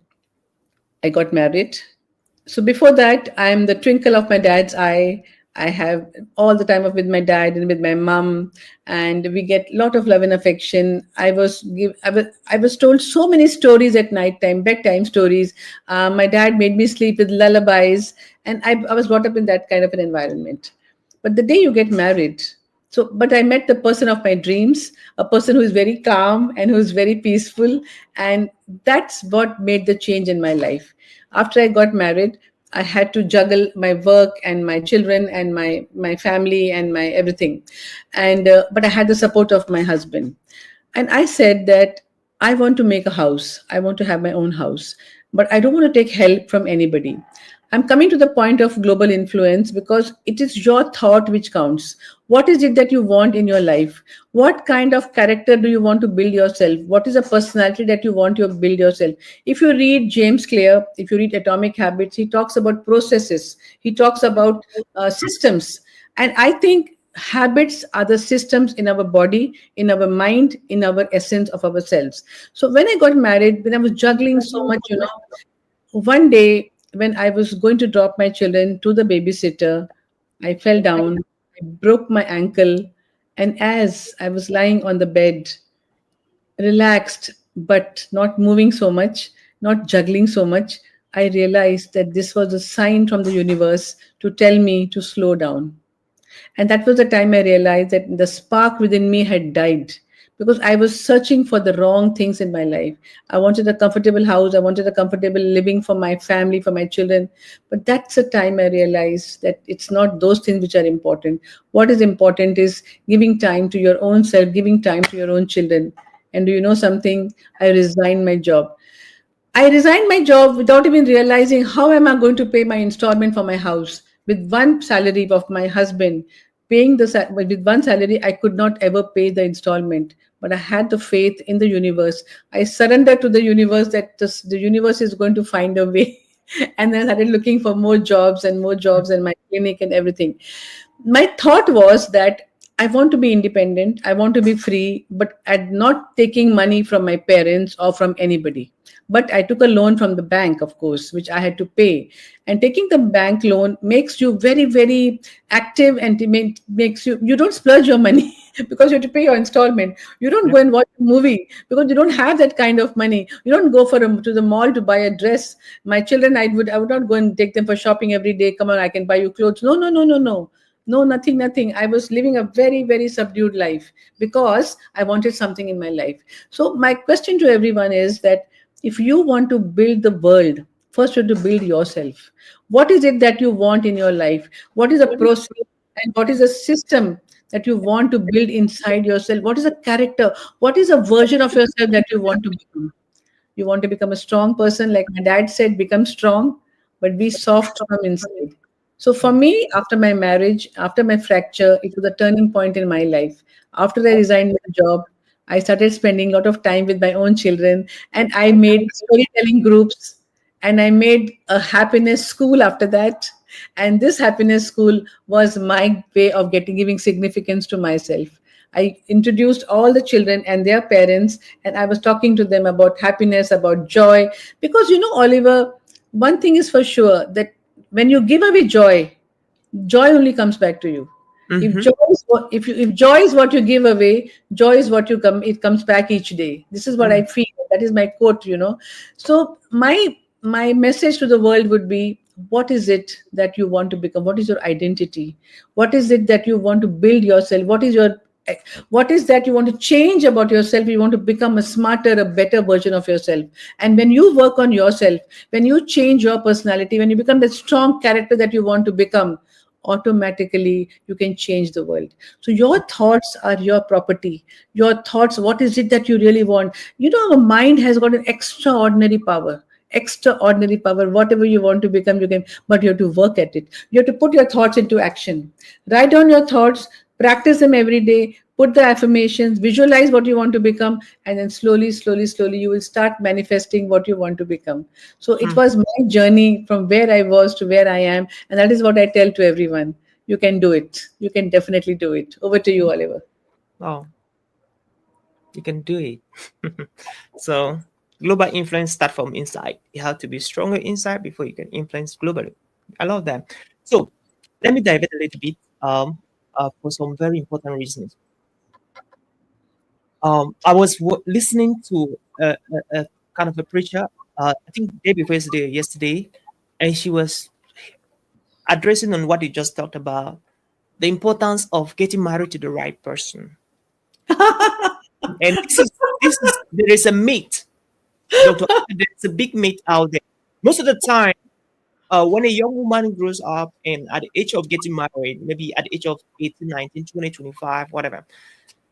I got married. So, before that, I'm the twinkle of my dad's eye. I have all the time of with my dad and with my mom, and we get a lot of love and affection. I was told so many stories at night time, bedtime stories. My dad made me sleep with lullabies, and I was brought up in that kind of an environment. But the day you get married, but I met the person of my dreams, a person who is very calm and who's very peaceful. And that's what made the change in my life. After I got married, I had to juggle my work and my children and my family and my everything. But I had the support of my husband. And I said that I want to make a house. I want to have my own house, but I don't want to take help from anybody. I'm coming to the point of global influence because it is your thought which counts. What is it that you want in your life? What kind of character do you want to build yourself? What is a personality that you want to build yourself? If you read James Clear, if you read Atomic Habits, he talks about processes. He talks about systems. And I think habits are the systems in our body, in our mind, in our essence of ourselves. So when I got married, when I was juggling so much, one day when I was going to drop my children to the babysitter, I fell down, I broke my ankle, and as I was lying on the bed, relaxed but not moving so much, not juggling so much, I realized that this was a sign from the universe to tell me to slow down. And that was the time I realized that the spark within me had died because I was searching for the wrong things in my life. I wanted a comfortable house. I wanted a comfortable living for my family, for my children. But that's the time I realized that it's not those things which are important. What is important is giving time to your own self, giving time to your own children. And do you know something? I resigned my job. I resigned my job without even realizing how am I going to pay my installment for my house with one salary of my husband. With one salary, I could not ever pay the installment. But I had the faith in the universe. I surrendered to the universe that the universe is going to find a way. And then I started looking for more jobs and my clinic and everything. My thought was that I want to be independent. I want to be free, but I'm not taking money from my parents or from anybody. But I took a loan from the bank, of course, which I had to pay. And taking the bank loan makes you very, very active, and it makes you don't splurge your money. because you have to pay your installment. You don't Yeah. go and watch a movie because you don't have that kind of money. You don't go to the mall to buy a dress. My children, I would not go and take them for shopping every day. Come on, I can buy you clothes. No, no, no, no, no. No, nothing, nothing. I was living a very, very subdued life because I wanted something in my life. So my question to everyone is that if you want to build the world, first you have to build yourself. What is it that you want in your life? What is a process and what is a system that you want to build inside yourself? What is a character? What is a version of yourself that you want to become? You want to become a strong person, like my dad said, become strong, but be soft from inside. So for me, after my marriage, after my fracture, it was a turning point in my life. After I resigned my job, I started spending a lot of time with my own children, and I made storytelling groups, and I made a happiness school after that. And this happiness school was my way of giving significance to myself. I introduced all the children and their parents, and I was talking to them about happiness, about joy. Because, Oliver, one thing is for sure that when you give away joy, joy only comes back to you. If Mm-hmm. joy is if joy is what you give away, joy is what you come. It comes back each day. This is what I feel. That is my quote. So my message to the world would be: what is it that you want to become? What is your identity? What is it that you want to build yourself? What is that you want to change about yourself? You want to become a smarter, a better version of yourself. And when you work on yourself, when you change your personality, when you become the strong character that you want to become, automatically you can change the world. So your thoughts are your property. Your thoughts, what is it that you really want? Our mind has got an extraordinary power. Whatever you want to become, you can, but you have to work at it. You have to put your thoughts into action. Write down your thoughts, practice them every day, put the affirmations, visualize what you want to become, and then slowly, slowly, slowly you will start manifesting what you want to become. So it was my journey from where I was to where I am, and that is what I tell to everyone. You can do it. You can definitely do it. Over to you, Oliver. Oh, you can do it. So global influence start from inside. You have to be stronger inside before you can influence globally. I love that. So let me dive it a little bit for some very important reasons. I was listening to a kind of a preacher, I think day before yesterday, and she was addressing on what you just talked about, the importance of getting married to the right person. And this is there is a myth, Doctor. There's a big myth out there. Most of the time, when a young woman grows up and at the age of getting married, maybe at the age of 18, 19, 20, 25, whatever.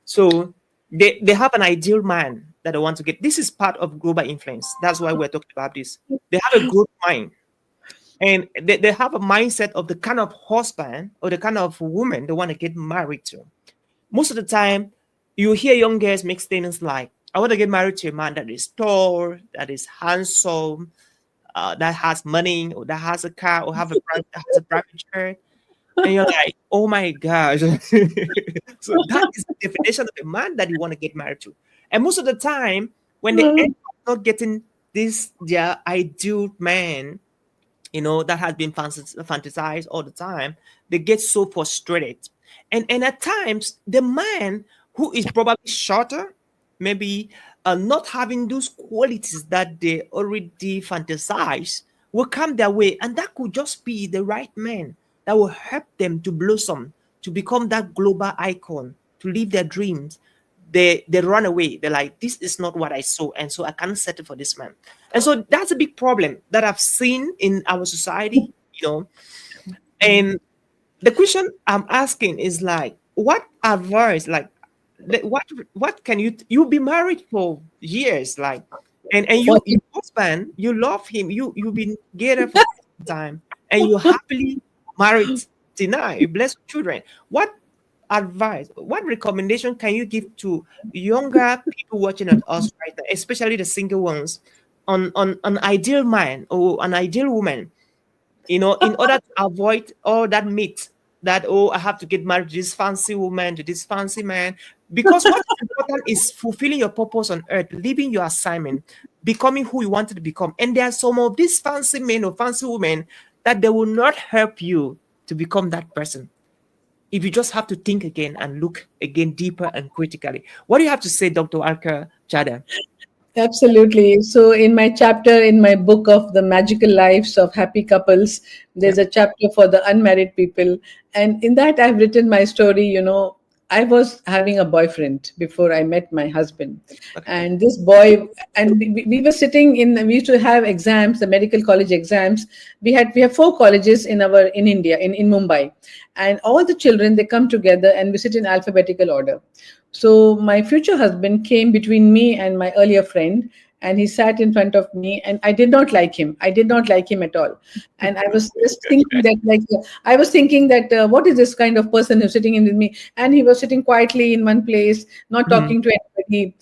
So they have an ideal man that they want to get. This is part of global influence. That's why we're talking about this. They have a growth mind, and they have a mindset of the kind of husband or the kind of woman they want to get married to. Most of the time, you hear young girls make statements like, I want to get married to a man that is tall, that is handsome, that has money, or that has a car, or has a private jet. And you're like, oh my gosh. So that is the definition of a man that you want to get married to. And most of the time, when they end up not getting this, their ideal man, that has been fantasized all the time, they get so frustrated. And at times, the man who is probably shorter, maybe not having those qualities that they already fantasize, will come their way. And that could just be the right man that will help them to blossom, to become that global icon, to live their dreams. They run away. They're like, this is not what I saw, and so I can't settle for this man. And so that's a big problem that I've seen in our society. And the question I'm asking is like, what advice, like, what can you be married for years, like, and What your husband, you love him, you've been together for some time, and you happily married till now, you bless children. What advice, what recommendation can you give to younger people watching at us right now, especially the single ones, on an ideal man or an ideal woman, in order to avoid all that myth that, oh, I have to get married to this fancy woman, to this fancy man? Because what is important is fulfilling your purpose on earth, living your assignment, becoming who you wanted to become. And there are some of these fancy men or fancy women that they will not help you to become that person. if you just have to think again and look again deeper and critically. What do you have to say, Dr. Alka Chadha? Absolutely. So, in my chapter in my book of the magical lives of happy couples, Yeah. there's a chapter for the unmarried people. And in that, I've written my story. I was having a boyfriend before I met my husband. Okay. And this boy, and we were sitting we used to have exams, the medical college exams. We have four colleges in India, in Mumbai. And all the children, they come together and we sit in alphabetical order. So my future husband came between me and my earlier friend, and he sat in front of me, and I did not like him. I did not like him at all, and I was just thinking that, I was thinking that, what is this kind of person who's sitting in with me? And he was sitting quietly in one place, not Mm, talking to anybody.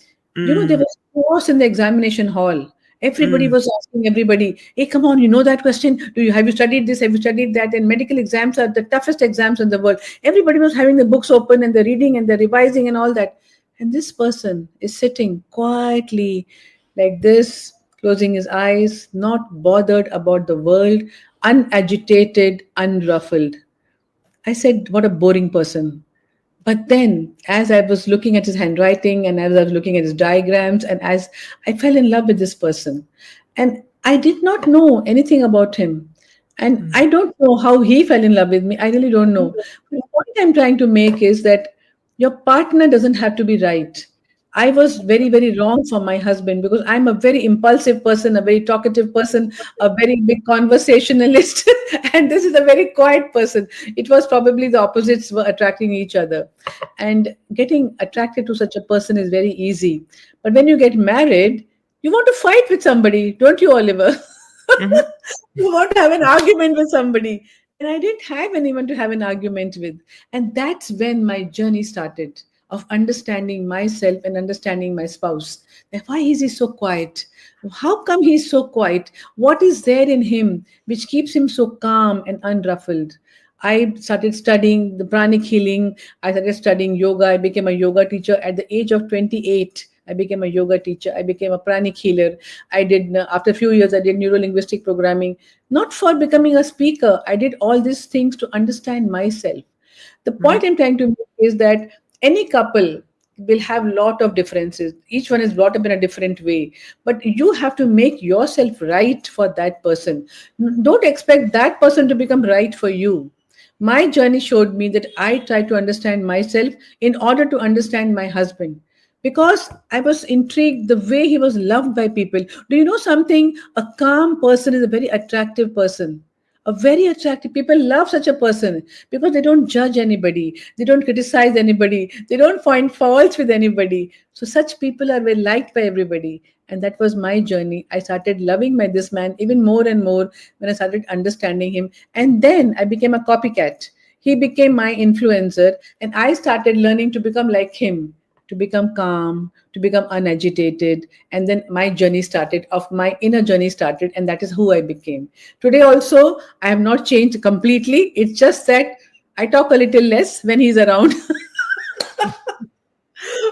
There mm, was chaos in the examination hall. Everybody mm, was asking everybody, "Hey, come on, you know that question? Have you studied this? Have you studied that?" And medical exams are the toughest exams in the world. Everybody was having the books open and they're reading and they're revising and all that. And this person is sitting quietly like this, closing his eyes, not bothered about the world, unagitated, unruffled. I said, "What a boring person." But then, as I was looking at his handwriting and as I was looking at his diagrams, and as I fell in love with this person, and I did not know anything about him. And mm, I don't know how he fell in love with me. I really don't know. But the point I'm trying to make is that your partner doesn't have to be right. I was very, very wrong for my husband because I'm a very impulsive person, a very talkative person, a very big conversationalist, and this is a very quiet person. It was probably the opposites were attracting each other. And getting attracted to such a person is very easy. But when you get married, you want to fight with somebody, don't you, Oliver? mhm, You want to have an argument with somebody. And I didn't have anyone to have an argument with. And that's when my journey started of understanding myself and understanding my spouse. That why is he so quiet? How come he's so quiet? What is there in him which keeps him so calm and unruffled? I started studying the pranic healing. I started studying yoga. I became a yoga teacher at the age of 28. I became a yoga teacher. I became a pranic healer. I did, after a few years, I did neuro-linguistic programming, not for becoming a speaker. I did all these things to understand myself. The mhm, point I'm trying to make is that any couple will have a lot of differences. Each one is brought up in a different way. But you have to make yourself right for that person. Don't expect that person to become right for you. My journey showed me that I tried to understand myself in order to understand my husband because I was intrigued the way he was loved by people. Do you know something? A calm person is a very attractive person. A very attractive people love such a person because they don't judge anybody, they don't criticize anybody, they don't find faults with anybody. So such people are very liked by everybody. And that was my journey. I started loving this man even more and more when I started understanding him. And then I became a copycat. He became my influencer, and I started learning to become like him, to become calm, to become unagitated. And then my journey started, of my inner journey started, and that is who I became. Today also, I have not changed completely. It's just that I talk a little less when he's around.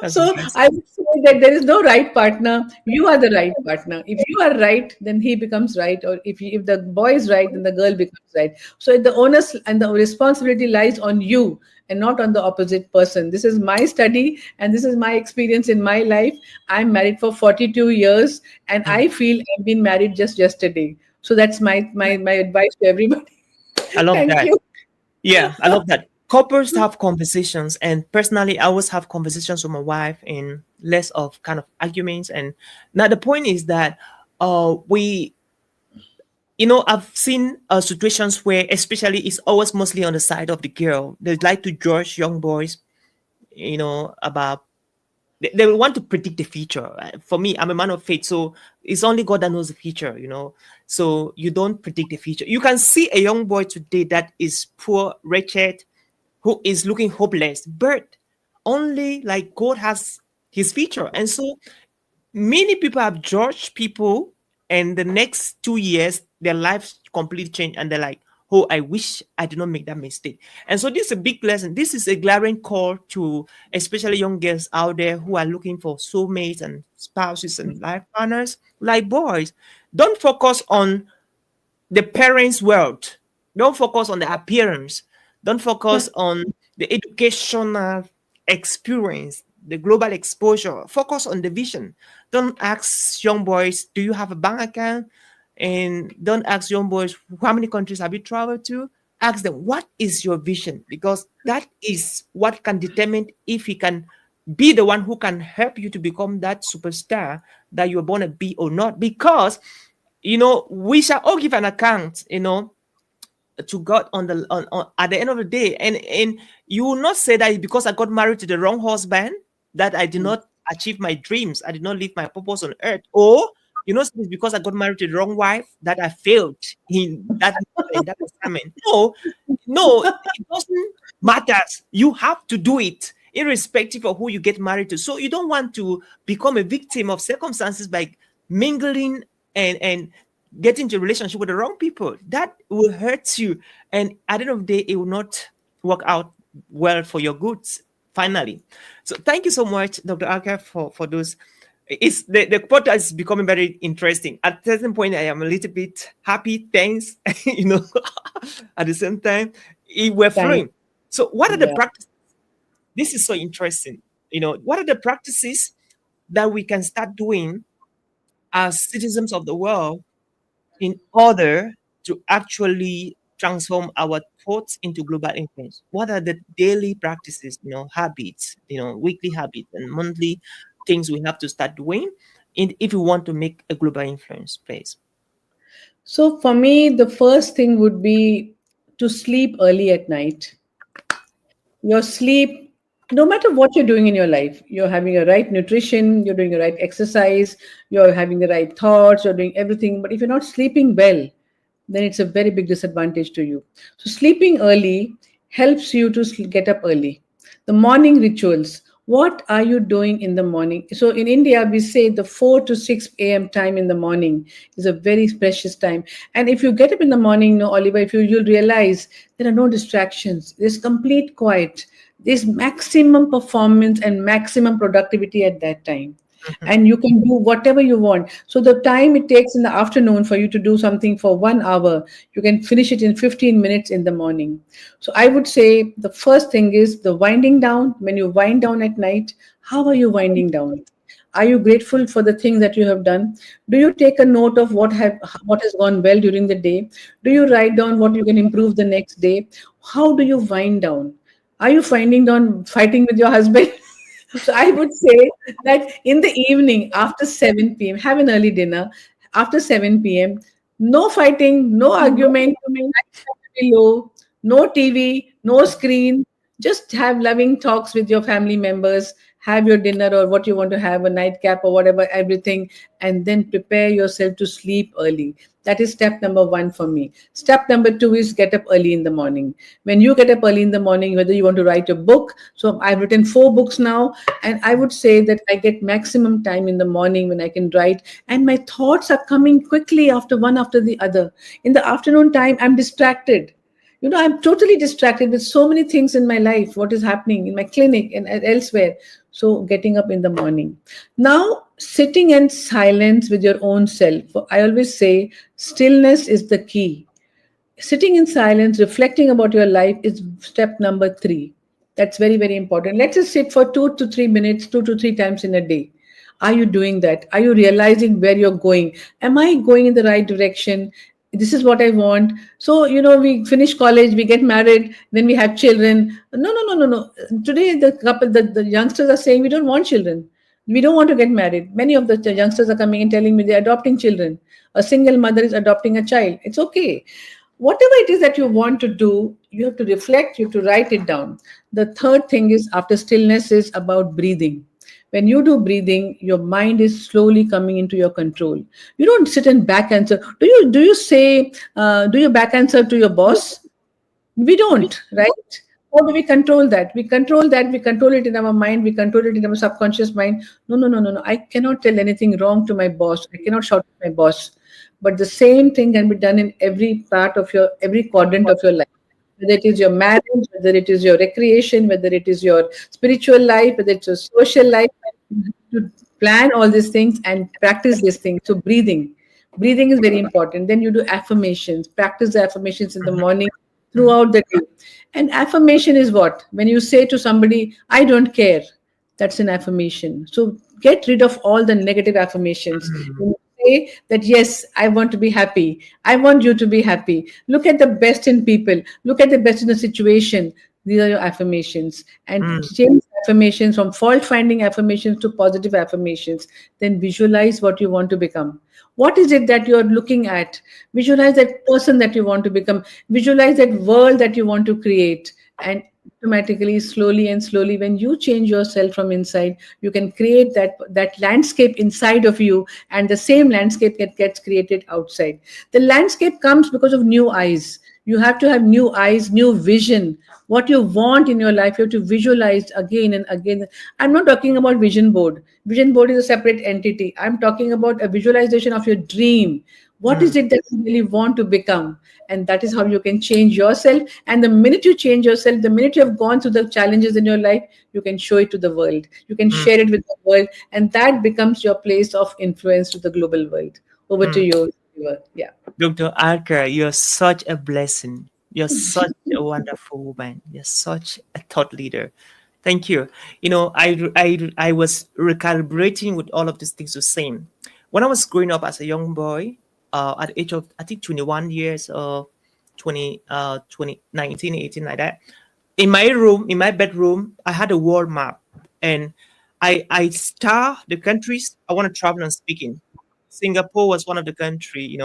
that's So nice. I would say that there is no right partner. You are the right partner. If you are right, then he becomes right. Or if the boy is right, then the girl becomes right. So the onus and the responsibility lies on you and not on the opposite person. This is my study and this is my experience in my life. I'm married for 42 years and Mm. I feel I've been married just yesterday. So that's my advice to everybody. I love Thank that. you. Yeah, I love that. Couples have conversations, and personally, I always have conversations with my wife and less of kind of arguments. And now the point is that we, I've seen situations where, especially, it's always mostly on the side of the girl. They like to judge young boys, about they will want to predict the future. For me, I'm a man of faith, so it's only God that knows the future. So you don't predict the future. You can see a young boy today that is poor, wretched, who is looking hopeless, but only like God has his future. And so many people have judged people, and the next 2 years their lives completely change, and they're like, oh, I wish I did not make that mistake. And so this is a big lesson. This is a glaring call to especially young girls out there who are looking for soulmates and spouses and life partners. Like, boys, don't focus on the parents' world. Don't focus on the appearance. Don't Yeah. focus on the educational experience, the global exposure. Focus on the vision. Don't ask young boys, do you have a bank account? And don't ask young boys, how many countries have you traveled to? Ask them, what is your vision? Because that is what can determine if he can be the one who can help you to become that superstar that you're born to be or not. Because, we shall all give an account, to God on at the end of the day. And you will not say that because I got married to the wrong husband that I did not achieve my dreams, I did not live my purpose on earth. Or it's because I got married to the wrong wife that I failed in that assignment. No, it doesn't matter. You have to do it irrespective of who you get married to. So you don't want to become a victim of circumstances by mingling and get into a relationship with the wrong people. That will hurt you. And at the end of the day, it will not work out well for your goods finally. So thank you so much, Dr. Alka, for those. It's the podcast is becoming very interesting. At a certain point, I am a little bit happy, tense, at the same time. We're flowing. So what are the practices? This is so interesting. What are the practices that we can start doing as citizens of the world in order to actually transform our thoughts into global influence? What are the daily practices, habits, weekly habits and monthly things we have to start doing if we want to make a global influence, please? So for me, the first thing would be to sleep early at night. Your sleep, no matter what you're doing in your life, you're having a right nutrition, you're doing the right exercise, you're having the right thoughts, you're doing everything. But if you're not sleeping well, then it's a very big disadvantage to you. So sleeping early helps you to get up early. The morning rituals. What are you doing in the morning? So in India, we say the 4 to 6 a.m. time in the morning is a very precious time. And if you get up in the morning, Oliver, you'll realize there are no distractions. There's complete quiet. There's maximum performance and maximum productivity at that time. And you can do whatever you want. So the time it takes in the afternoon for you to do something for 1 hour, you can finish it in 15 minutes in the morning. So I would say the first thing is the winding down. When you wind down at night, how are you winding down? Are you grateful for the things that you have done? Do you take a note of what has gone well during the day? Do you write down what you can improve the next day? How do you wind down? Are you finding down fighting with your husband? So I would say that in the evening after 7 p.m., have an early dinner. After 7 p.m., no fighting, no argument, low, no TV, no screen. Just have loving talks with your family members. Have your dinner or what you want to have, a nightcap or whatever, everything, and then prepare yourself to sleep early. That is step number 1 for me. Step number 2 is get up early in the morning. When you get up early in the morning, whether you want to write a book, so I've written 4 books now, and I would say that I get maximum time in the morning when I can write, and my thoughts are coming quickly one after the other. In the afternoon time, I'm distracted. I'm totally distracted with so many things in my life, what is happening in my clinic and elsewhere. So getting up in the morning. Now, sitting in silence with your own self. I always say stillness is the key. Sitting in silence, reflecting about your life is step number 3. That's very, very important. Let's just sit for 2 to 3 minutes, 2 to 3 times in a day. Are you doing that? Are you realizing where you're going? Am I going in the right direction? This is what I want. So, we finish college, we get married, then we have children. No. Today, the youngsters are saying we don't want children. We don't want to get married. Many of the youngsters are coming and telling me they're adopting children. A single mother is adopting a child. It's okay. Whatever it is that you want to do, you have to reflect, you have to write it down. The third thing is after stillness is about breathing. When you do breathing, your mind is slowly coming into your control. You don't sit and back answer. Do you back answer to your boss? We don't, right? How do we control that? We control it in our mind, we control it in our subconscious mind. No. I cannot tell anything wrong to my boss. I cannot shout at my boss. But the same thing can be done in every quadrant of your life. Whether it is your marriage, whether it is your recreation, whether it is your spiritual life, whether it's your social life, to plan all these things and practice these things. So breathing is very important. Then you do affirmations, practice the affirmations in the morning throughout the day. And affirmation is what? When you say to somebody, I don't care, that's an affirmation. So get rid of all the negative affirmations. Mm, When you say that, yes, I want to be happy, I want you to be happy. Look at the best in people, look at the best in the situation. These are your affirmations. And mm, change affirmations from fault finding affirmations to positive affirmations. Then visualize what you want to become. What is it that you're looking at? Visualize that person that you want to become. Visualize that world that you want to create. And automatically, slowly and slowly, when you change yourself from inside, you can create that landscape inside of you, and the same landscape gets created outside. The landscape comes because of new eyes. You have to have new eyes, new vision. What you want in your life, you have to visualize again and again. I'm not talking about vision board. Vision board is a separate entity. I'm talking about a visualization of your dream. What is mm, it that you really want to become? And that is how you can change yourself. And the minute you change yourself, the minute you have gone through the challenges in your life, you can show it to the world. You can mm, share it with the world. And that becomes your place of influence to the global world. Over to mm. you. Shiva. Yeah. Dr. Alka, you're such a blessing. You're such a wonderful woman. You're such a thought leader. Thank you. I was recalibrating with all of these things you're saying. When I was growing up as a young boy, at the age of, I think, 21 years or 20, 19, 18, like that, in my room, in my bedroom, I had a world map, and I star the countries I want to travel and speak in. Singapore was one of the country,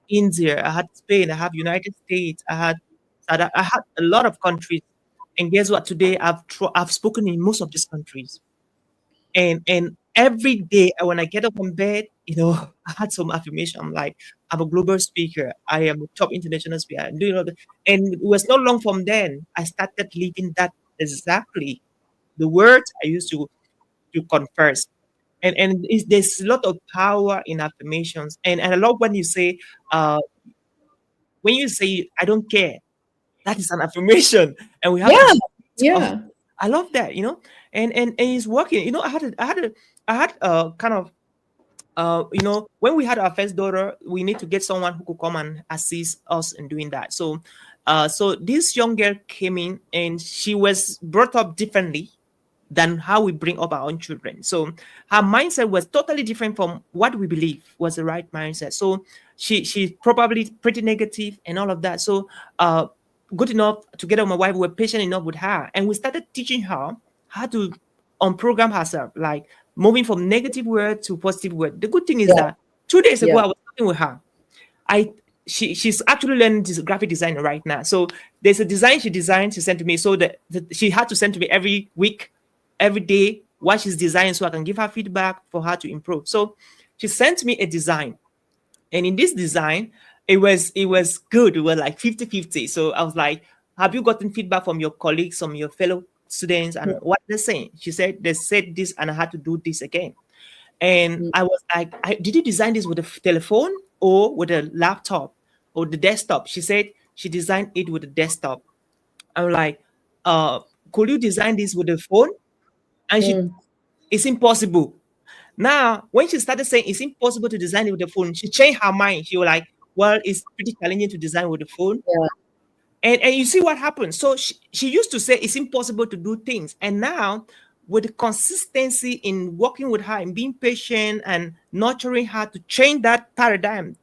India, I had Spain, I have United States, I had a lot of countries. And guess what? Today I've spoken in most of these countries. And every day when I get up from bed, I had some affirmation. I'm like, I'm a global speaker. I am a top international speaker. I'm doing all that. And it was not long from then I started living that exactly the words I used to converse. And there's a lot of power in affirmations. And I love uh, when you say I don't care, that is an affirmation, and we have to Yeah. do it of. Yeah. I love that, and it's working. I had kind of when we had our first daughter, we need to get someone who could come and assist us in doing that. So this young girl came in, and she was brought up differently than how we bring up our own children. So her mindset was totally different from what we believe was the right mindset. So she's probably pretty negative and all of that. So good enough together with my wife, we were patient enough with her, and we started teaching her how to unprogram herself, like moving from negative word to positive word. The good thing is Yeah. that 2 days ago Yeah. I was talking with her. I she's actually learning this graphic design right now. So there's a design she designed, she sent to me. So that she had to send to me every week, every day, what she's designing, so I can give her feedback for her to improve. So she sent me a design, and in this design, it was good. It was like 50-50. So I was like, have you gotten feedback from your colleagues, from your fellow students, and what they're saying? She said they said this, and I had to do this again. And Mm. I was like, did you design this with a telephone or with a laptop or the desktop? She said she designed it with a desktop. I'm like, uh, could you design this with a phone? And Mm. it's impossible. Now, when she started saying it's impossible to design it with the phone, she changed her mind. She was like, well, it's pretty challenging to design with the phone. Yeah. And you see what happens. So she used to say it's impossible to do things. And now, with the consistency in working with her and being patient and nurturing her to change that paradigm,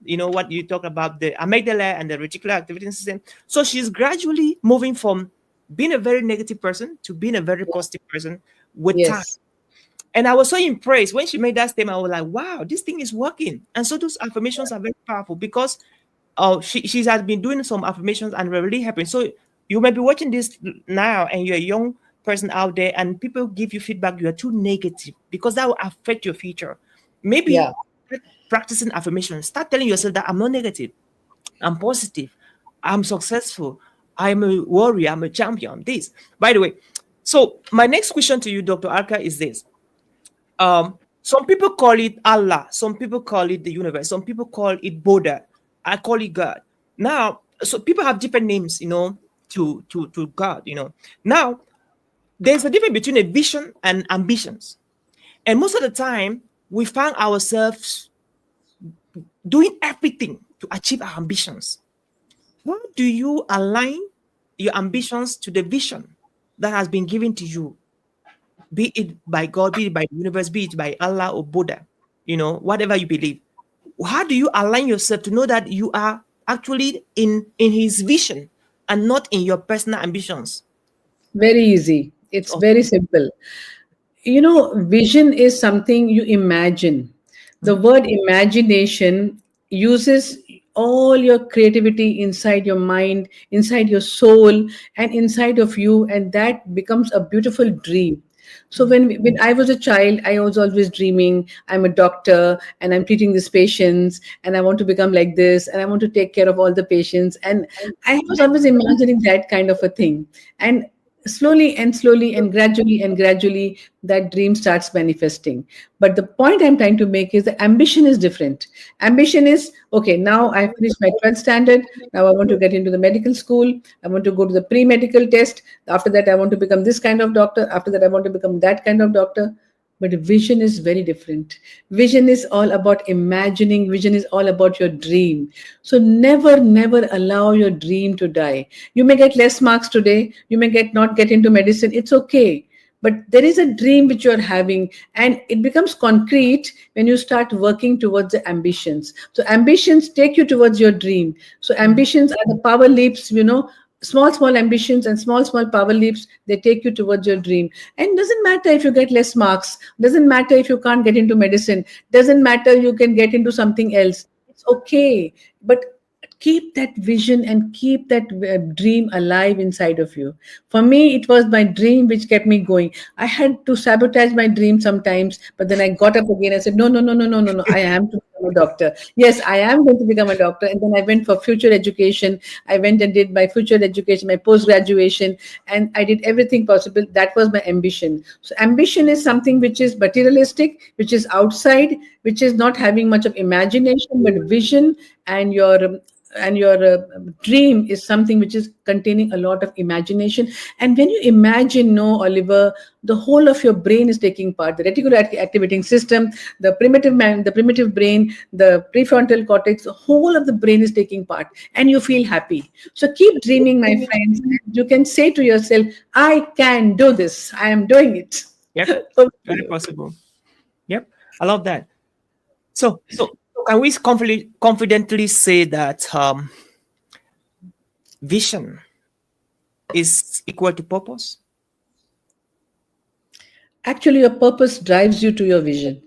what you talk about, the amygdala and the reticular activating system. So she's gradually moving from being a very negative person to being a very positive person with time. Yes. And I was so impressed when she made that statement. I was like, wow, this thing is working. And so those affirmations are very powerful because she has been doing some affirmations and we're really happy. So you may be watching this now and you're a young person out there and people give you feedback, you are too negative because that will affect your future. Maybe Yeah. start practicing affirmations. Start telling yourself that I'm not negative, I'm positive, I'm successful, I'm a warrior, I'm a champion. This, by the way. So my next question to you, Dr. Alka, is this. Some people call it Allah, some people call it the universe, some people call it Buddha. I call it God. Now, so people have different names, to God. Now, there's a difference between a vision and ambitions. And most of the time, we find ourselves doing everything to achieve our ambitions. How do you align your ambitions to the vision that has been given to you, be it by God, be it by the universe, be it by Allah or Buddha, whatever you believe? How do you align yourself to know that you are actually in his vision and not in your personal ambitions? Very easy. It's Oh, very simple. Vision is something you imagine. The mhm, word imagination uses all your creativity inside your mind, inside your soul, and inside of you, and that becomes a beautiful dream. So mhm, when I was a child, I was always dreaming I'm a doctor and I'm treating these patients and I want to become like this and I want to take care of all the patients, and I was always imagining that kind of a thing. And slowly and gradually that dream starts manifesting. But the point I'm trying to make is the ambition is different. Ambition is, okay, now I finished my 12th standard, now I want to get into the medical school, I want to go to the pre-medical test, after that I want to become this kind of doctor, after that I want to become that kind of doctor. But vision is very different. Vision is all about imagining, vision is all about your dream. So never allow your dream to die. You may get less marks today, you may not get into medicine, it's okay. But there is a dream which you're having, and it becomes concrete when you start working towards the ambitions. So ambitions take you towards your dream. So mhm, ambitions are the power leaps, small ambitions and small power leaps, they take you towards your dream. And doesn't matter if you get less marks, doesn't matter if you can't get into medicine, doesn't matter you can get into something else, it's okay. But keep that vision and keep that dream alive inside of you. For me, it was my dream which kept me going. I had to sabotage my dream sometimes, but then I got up again and said, no, no, no, no, no, no, no, I am to become a doctor. Yes, I am going to become a doctor. And then I went for future education. I went and did my future education, my post graduation, and I did everything possible. That was my ambition. So ambition is something which is materialistic, which is outside, which is not having much of imagination, but vision. And your dream is something which is containing a lot of imagination. And when you imagine, no, Oliver, the whole of your brain is taking part, the reticular activating system, the primitive brain, the prefrontal cortex, the whole of the brain is taking part, and you feel happy. So keep dreaming, my friends. You can say to yourself, I can do this, I am doing it. yep, Over to very you. possible. Yep, I love that. So can we confidently say that vision is equal to purpose? Actually, your purpose drives you to your vision.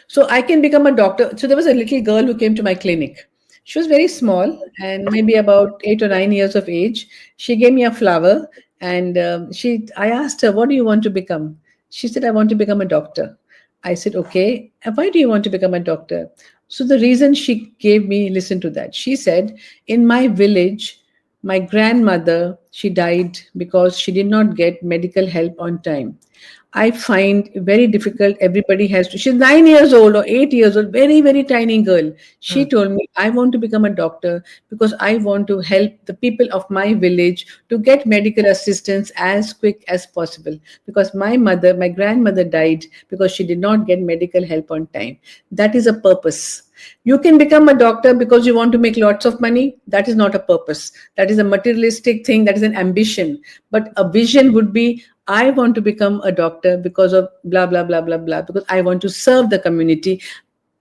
So I can become a doctor. So there was a little girl who came to my clinic. She was very small and maybe about 8 or 9 years of age. She gave me a flower, and I asked her, "What do you want to become?" She said, "I want to become a doctor." I said, "Okay. And why do you want to become a doctor?" So the reason she gave me, listen to that. She said, "In my village, my grandmother, she died because she did not get medical help on time. I find very difficult. Everybody has to. She's 9 years old or 8 years old, very, very tiny girl. She Mm, told me, I want to become a doctor because I want to help the people of my village to get medical assistance as quick as possible. Because my grandmother died because she did not get medical help on time. That is a purpose. You can become a doctor because you want to make lots of money. That is not a purpose. That is a materialistic thing. That is an ambition. But a vision would be, I want to become a doctor because of blah, blah, blah, blah, blah, because I want to serve the community.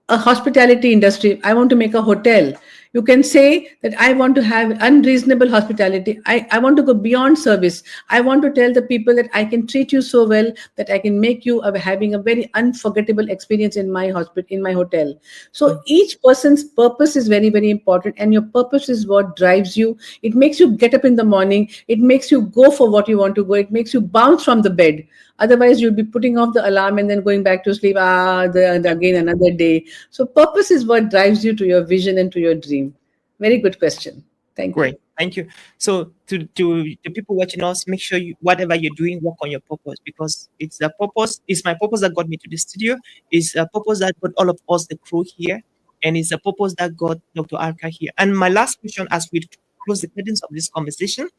A hospitality industry, I want to make a hotel. You can say that I want to have unreasonable hospitality. I want to go beyond service. I want to tell the people that I can treat you so well that I can make you having a very unforgettable experience in my hospital, in my hotel. So mm, each person's purpose is very, very important, and your purpose is what drives you. It makes you get up in the morning. It makes you go for what you want to go. It makes you bounce from the bed. Otherwise, you'll be putting off the alarm and then going back to sleep. yep, Again another day. So purpose is what drives you to your vision and to your dream. Very good question. Thank you. great. Thank you. So to the people watching us, make sure you whatever you're doing, work on your purpose, because it's the purpose. It's my purpose that got me to the studio. It's a purpose that got all of us, the crew here, and it's a purpose that got Dr. Alka here. And my last question, as we close the curtains of this conversation,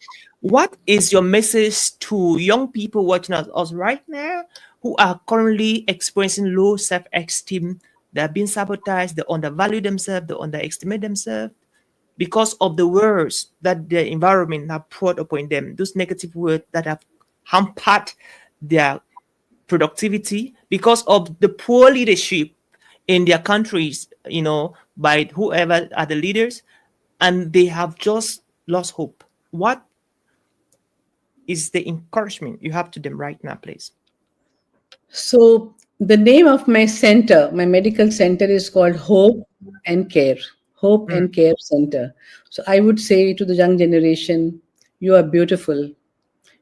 what is your message to young people watching us right now who are currently experiencing low self-esteem? They're being sabotaged. They undervalue themselves. They underestimate themselves. because of the words that the environment have poured upon them, those negative words that have hampered their productivity, because of the poor leadership in their countries, by whoever are the leaders, and they have just lost hope. What is the encouragement you have to them right now, please? So the name of my center, my medical center, is called Hope and Care. Hope Mm, and Care Center. So I would say to the young generation, you are beautiful.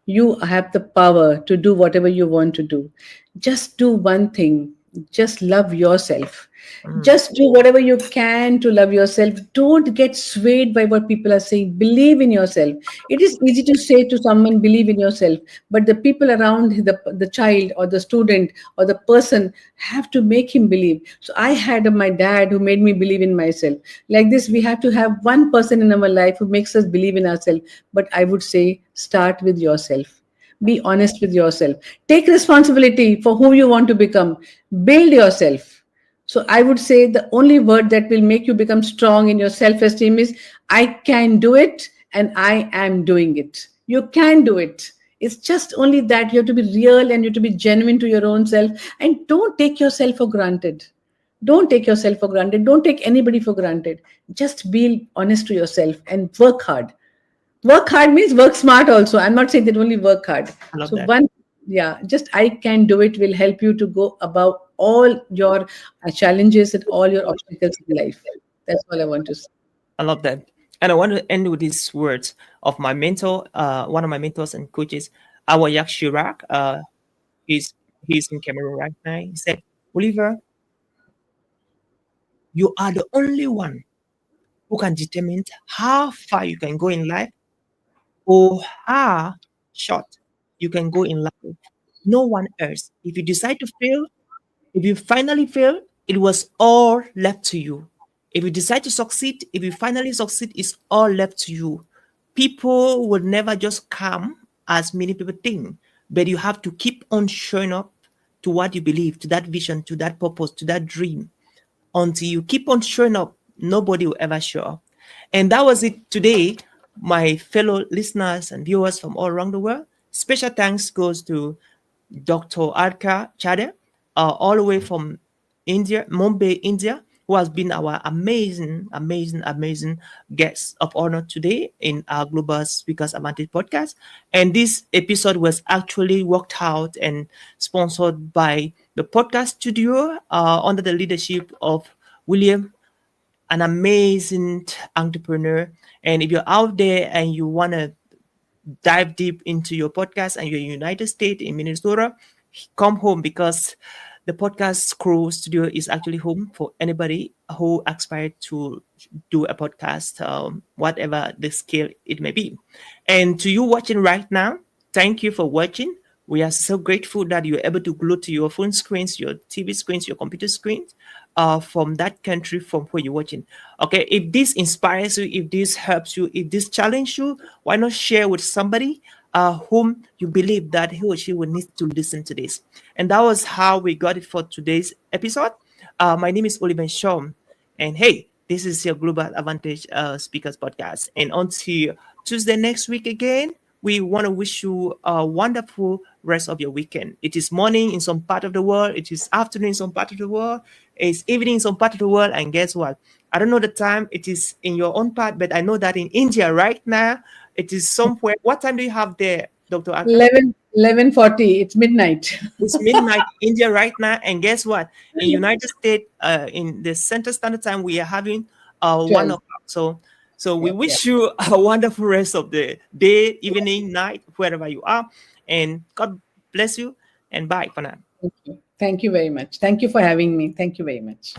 You have the power to do whatever you want to do. Just do one thing. Just love yourself. mm, Just do whatever you can to love yourself. Don't get swayed by what people are saying. Believe in yourself. It is easy to say to someone, believe in yourself, but the people around the child or the student or the person have to make him believe. So I had my dad who made me believe in myself. Like this, we have to have one person in our life who makes us believe in ourselves. But I would say, start with yourself. Be honest with yourself. Take responsibility for who you want to become. Build yourself. So I would say the only word that will make you become strong in your self-esteem is I can do it and I am doing it. You can do it. It's just only that you have to be real and you have to be genuine to your own self, and don't take yourself for granted. Don't take yourself for granted. Don't take anybody for granted. Just be honest to yourself and work hard. Work hard means work smart also. I'm not saying that only work hard. I love So that. one, yeah, just I can do it will help you to go above all your challenges and all your obstacles in life. That's all I want to say. I love that. And I want to end with these words of my mentor, one of my mentors and coaches, Awayak Shirak. He's he's in Cameroon right now. He said, Oliver, you are the only one who can determine how far you can go in life or how short you can go in life. No one else. If you decide to fail, if you finally fail, it was all left to you. If you decide to succeed, if you finally succeed, it's all left to you. People will never just come as many people think, but you have to keep on showing up to what you believe, to that vision, to that purpose, to that dream. Until you keep on showing up, nobody will ever show up. And that was it today, my fellow listeners and viewers from all around the world. Special thanks goes to Dr. Alka Chadha, all the way from India, Mumbai, India, who has been our amazing, amazing, amazing guest of honor today in our Global Speakers Advantage podcast. And this episode was actually worked out and sponsored by the podcast studio under the leadership of William, an amazing entrepreneur. And if you're out there and you want to dive deep into your podcast and you're in the United States in Minnesota, come home, because the podcast crew studio is actually home for anybody who aspires to do a podcast, whatever the scale it may be. And to you watching right now, thank you for watching. We are so grateful that you're able to glue to your phone screens, your TV screens, your computer screens, from that country from where you're watching. Okay, if this inspires you, if this helps you, if this challenges you, why not share with somebody whom you believe that he or she will need to listen to this? And that was how we got it for today's episode. My name is Oliver Shom, and hey, this is your Global Advantage Speakers Podcast. And until Tuesday next week again, we want to wish you a wonderful rest of your weekend. It is morning in some part of the world, it is afternoon in some part of the world, it's evening in some part of the world, and guess what? I don't know the time it is in your own part, but I know that in India right now, it is somewhere. What time do you have there, Dr. Alka? 11:40. It's midnight. It's midnight in India right now, and guess what? In United States, in the Central Standard Time, we are having 1 12. o'clock. So we Yep, yep. wish you a wonderful rest of the day, evening, night, wherever you are, and God bless you. And bye for now. Thank you. Thank you very much. Thank you for having me. Thank you very much.